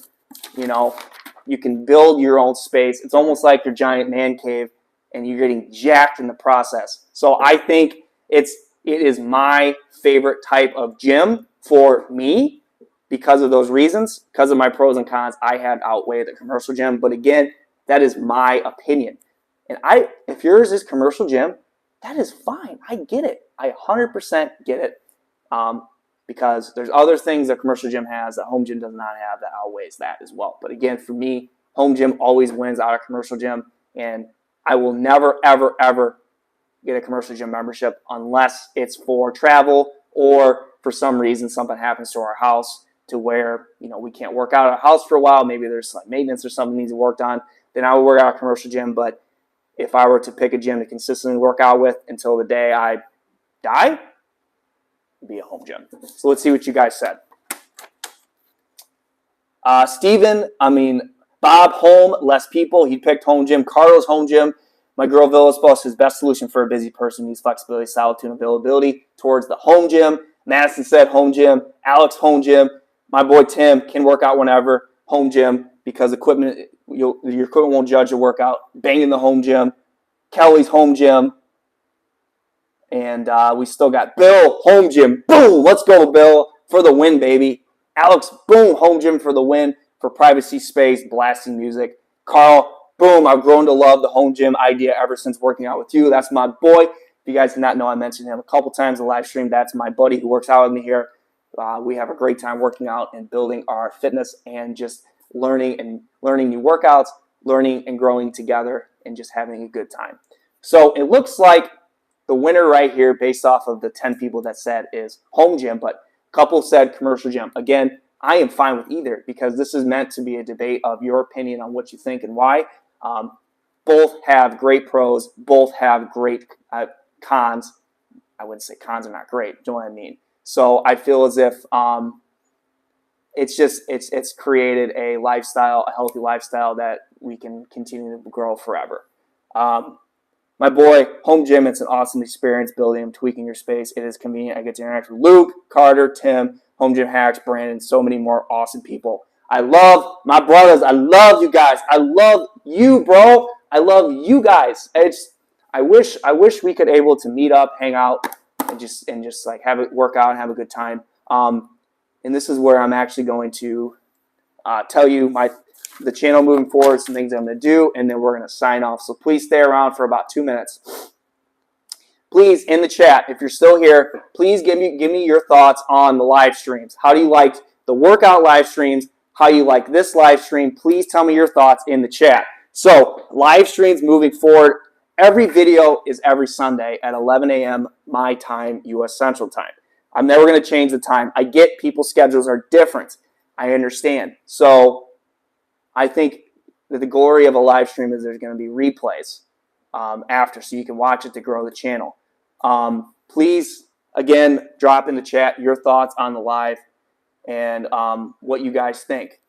you can build your own space. It's almost like your giant man cave, and you're getting jacked in the process. So I think it is my favorite type of gym for me because of those reasons, because of my pros and cons. I had outweighed the commercial gym, but again, that is my opinion. And if yours is commercial gym, that is fine. I get it. I 100% get it. Because there's other things that commercial gym has that home gym does not have that outweighs that as well. But again, for me, home gym always wins out of commercial gym, and I will never, ever, ever get a commercial gym membership unless it's for travel or for some reason something happens to our house to where we can't work out at our house for a while. Maybe there's some maintenance or something needs to be worked on. Then I would work out a commercial gym. But if I were to pick a gym to consistently work out with until the day I die, be a home gym. So let's see what you guys said. Bob, home, less people. He picked home gym. Carlos, home gym. My girl Villas says best solution for a busy person needs flexibility, solitude, and availability towards the home gym. Madison said home gym. Alex, home gym. My boy Tim can work out whenever. Home gym because your equipment won't judge your workout. Banging the home gym. Kelly's home gym. And we still got Bill, home gym. Boom! Let's go, Bill, for the win, baby. Alex, boom, home gym for the win, for privacy, space, blasting music. Carl, boom, I've grown to love the home gym idea ever since working out with you. That's my boy. If you guys did not know, I mentioned him a couple times in the live stream. That's my buddy who works out with me here. We have a great time working out and building our fitness and just learning new workouts, learning and growing together, and just having a good time. So it looks like the winner right here, based off of the 10 people that said, is home gym, but a couple said commercial gym. Again, I am fine with either because this is meant to be a debate of your opinion on what you think and why. Both have great pros. Both have great cons. I wouldn't say cons are not great. You know what I mean? So I feel as if it's created a lifestyle, a healthy lifestyle that we can continue to grow forever. My boy, home gym, it's an awesome experience building and tweaking your space. It is convenient. I get to interact with Luke, Carter, Tim, Home Gym Hacks, Brandon, so many more awesome people. I love my brothers. I love you guys. I love you, bro. I love you guys. I wish we could able to meet up, hang out, and just like have it work out and have a good time. And this is where I'm actually going to tell you the channel moving forward, some things I'm going to do, and then we're going to sign off. So please stay around for about 2 minutes. Please, in the chat, if you're still here, please give me your thoughts on the live streams. How do you like the workout live streams? How you like this live stream? Please tell me your thoughts in the chat. So live streams moving forward. Every video is every Sunday at 11 a.m. my time, U.S. Central Time. I'm never going to change the time. I get people's schedules are different. I understand. So I think that the glory of a live stream is there's going to be replays after, so you can watch it to grow the channel. Please, again, drop in the chat your thoughts on the live and what you guys think.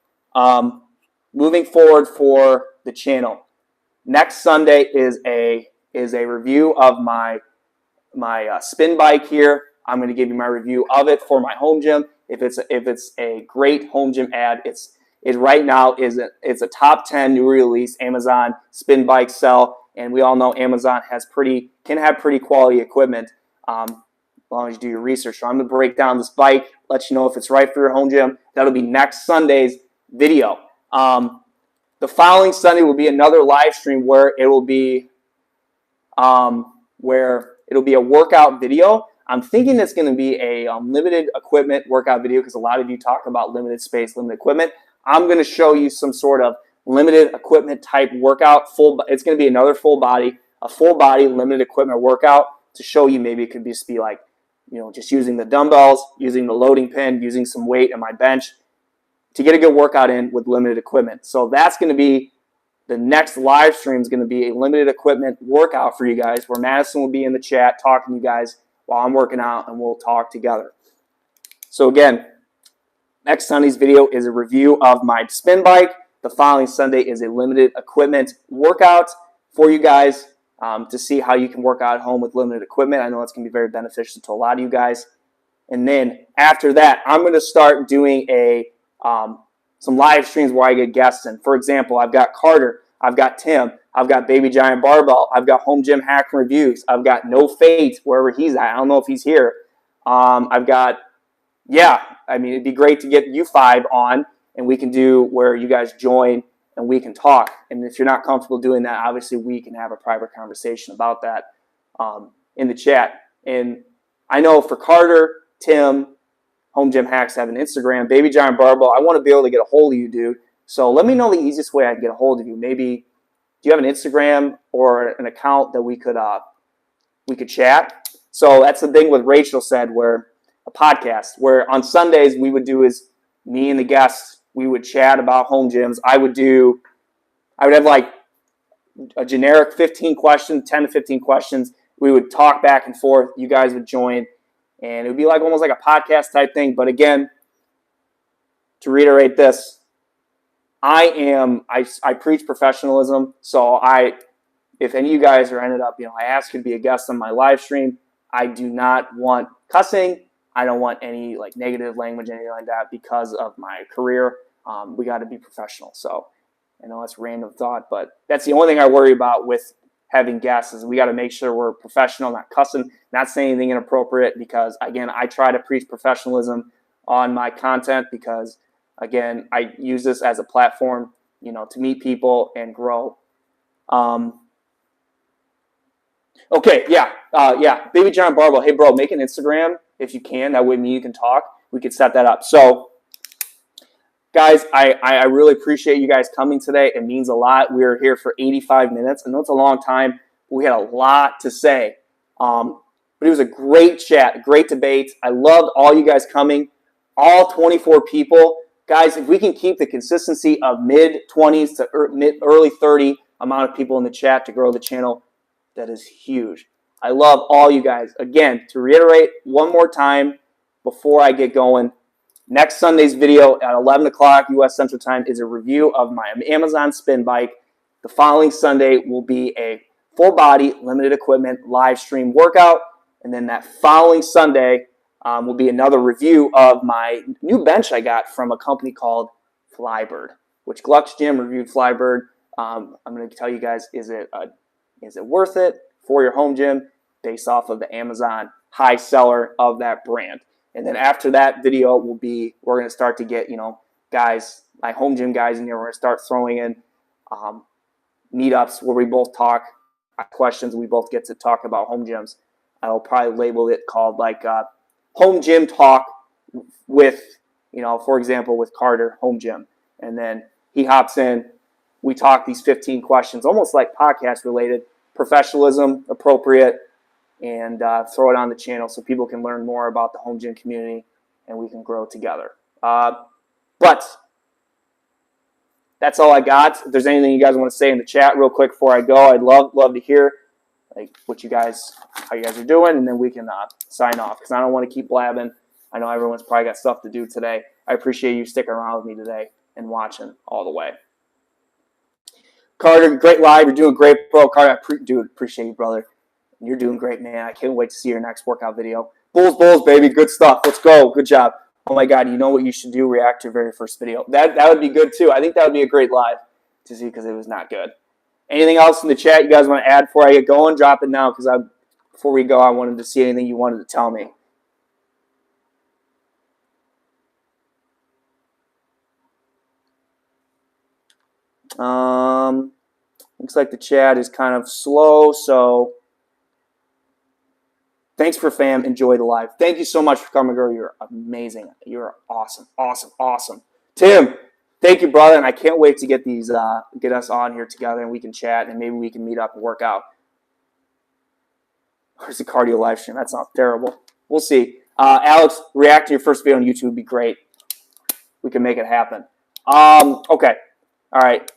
Moving forward for the channel, next Sunday is a review of my spin bike here. I'm going to give you my review of it for my home gym. If it's a great home gym ad, it right now it's a top 10 new release Amazon spin bike sell, and we all know Amazon can have pretty quality equipment as long as you do your research. So I'm going to break down this bike, let you know if it's right for your home gym. That'll be next Sunday's video. The following Sunday will be another live stream where it will be a workout video. I'm thinking it's going to be a limited equipment workout video because a lot of you talk about limited space, limited equipment. I'm going to show you some sort of limited equipment type workout. It's going to be another a full body limited equipment workout to show you. Maybe it could just be like, just using the dumbbells, using the loading pin, using some weight on my bench to get a good workout in with limited equipment. So that's going to be the next live stream is going to be a limited equipment workout for you guys where Madison will be in the chat talking to you guys while I'm working out, and we'll talk together. So again, next Sunday's video is a review of my spin bike. The following Sunday is a limited equipment workout for you guys to see how you can work out at home with limited equipment. I know it's going to be very beneficial to a lot of you guys. And then after that, I'm going to start doing some live streams where I get guests in. For example, I've got Carter, I've got Tim, I've got Baby Giant Barbell, I've got Home Gym Hack Reviews, I've got No Fate wherever he's at. I don't know if he's here. It'd be great to get you five on, and we can do where you guys join and we can talk. And if you're not comfortable doing that, obviously we can have a private conversation about that in the chat. And I know for Carter, Tim, Home Gym Hacks have an Instagram. Baby Giant Barbell, I want to be able to get a hold of you, dude. So let me know the easiest way I can get a hold of you. Maybe, do you have an Instagram or an account that we could chat? So that's the thing with Rachel said, where a podcast, where on Sundays we would do is me and the guests, we would chat about home gyms. I would have like a generic 15 questions, 10 to 15 questions. We would talk back and forth. You guys would join. And it would be like almost like a podcast type thing. But again, to reiterate this, I preach professionalism. So if any of you guys are ended up, I ask you to be a guest on my live stream. I do not want cussing. I don't want any like negative language, anything like that, because of my career. We got to be professional. So I know that's a random thought, but that's the only thing I worry about with having guests is we got to make sure we're professional, not cussing, not saying anything inappropriate, because again, I try to preach professionalism on my content because again, I use this as a platform, to meet people and grow. Okay. Yeah. Baby Giant Barbell. Hey bro, make an Instagram if you can. That way me you can talk. We could set that up. So guys, I really appreciate you guys coming today. It means a lot. We were here for 85 minutes. I know it's a long time, but we had a lot to say. But it was a great chat, great debate. I loved all you guys coming, all 24 people. Guys, if we can keep the consistency of mid-20s to early 30 amount of people in the chat to grow the channel, that is huge. I love all you guys. Again, to reiterate one more time before I get going, next Sunday's video at 11 o'clock U.S. Central Time is a review of my Amazon spin bike. The following Sunday will be a full body, limited equipment, live stream workout. And then that following Sunday will be another review of my new bench I got from a company called Flybird, which Gluck's Gym reviewed Flybird. I'm going to tell you guys, is it worth it for your home gym based off of the Amazon high seller of that brand. And then after that video will be, we're going to start to get, guys, my home gym guys in here, we're going to start throwing in meetups where we both talk questions. We both get to talk about home gyms. I'll probably label it called like home gym talk with, for example, with Carter, home gym. And then he hops in. We talk these 15 questions, almost like podcast related, professionalism, appropriate, and throw it on the channel so people can learn more about the home gym community and we can grow together. But that's all I got. If there's anything you guys want to say in the chat real quick before I go, I'd love to hear like how you guys are doing, and then we can sign off because I don't want to keep blabbing. I know everyone's probably got stuff to do today. I appreciate you sticking around with me today and watching all the way. Carter, great live. You're doing great, bro. Carter, appreciate you, brother. You're doing great, man. I can't wait to see your next workout video. Bulls, baby. Good stuff. Let's go. Good job. Oh, my God. You know what you should do? React to your very first video. That would be good, too. I think that would be a great live to see because it was not good. Anything else in the chat you guys want to add before I get going? Drop it now because before we go, I wanted to see anything you wanted to tell me. Looks like the chat is kind of slow, so thanks for fam. Enjoy the live. Thank you so much for coming, girl. You're amazing. You're awesome. Tim, thank you, brother, and I can't wait to get these get us on here together and we can chat and maybe we can meet up and work out. Where's the cardio live stream? That sounds terrible. We'll see. Alex, react to your first video on YouTube would be great. We can make it happen. Okay. All right.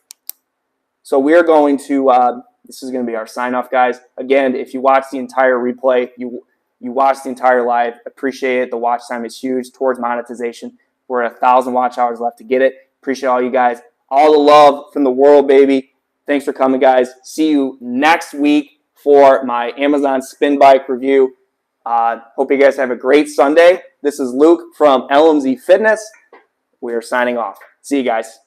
So we're going to, this is going to be our sign-off, guys. Again, if you watch the entire replay, you watch the entire live, appreciate it. The watch time is huge towards monetization. We're at 1,000 watch hours left to get it. Appreciate all you guys. All the love from the world, baby. Thanks for coming, guys. See you next week for my Amazon spin bike review. Hope you guys have a great Sunday. This is Luke from LMZ Fitness. We are signing off. See you guys.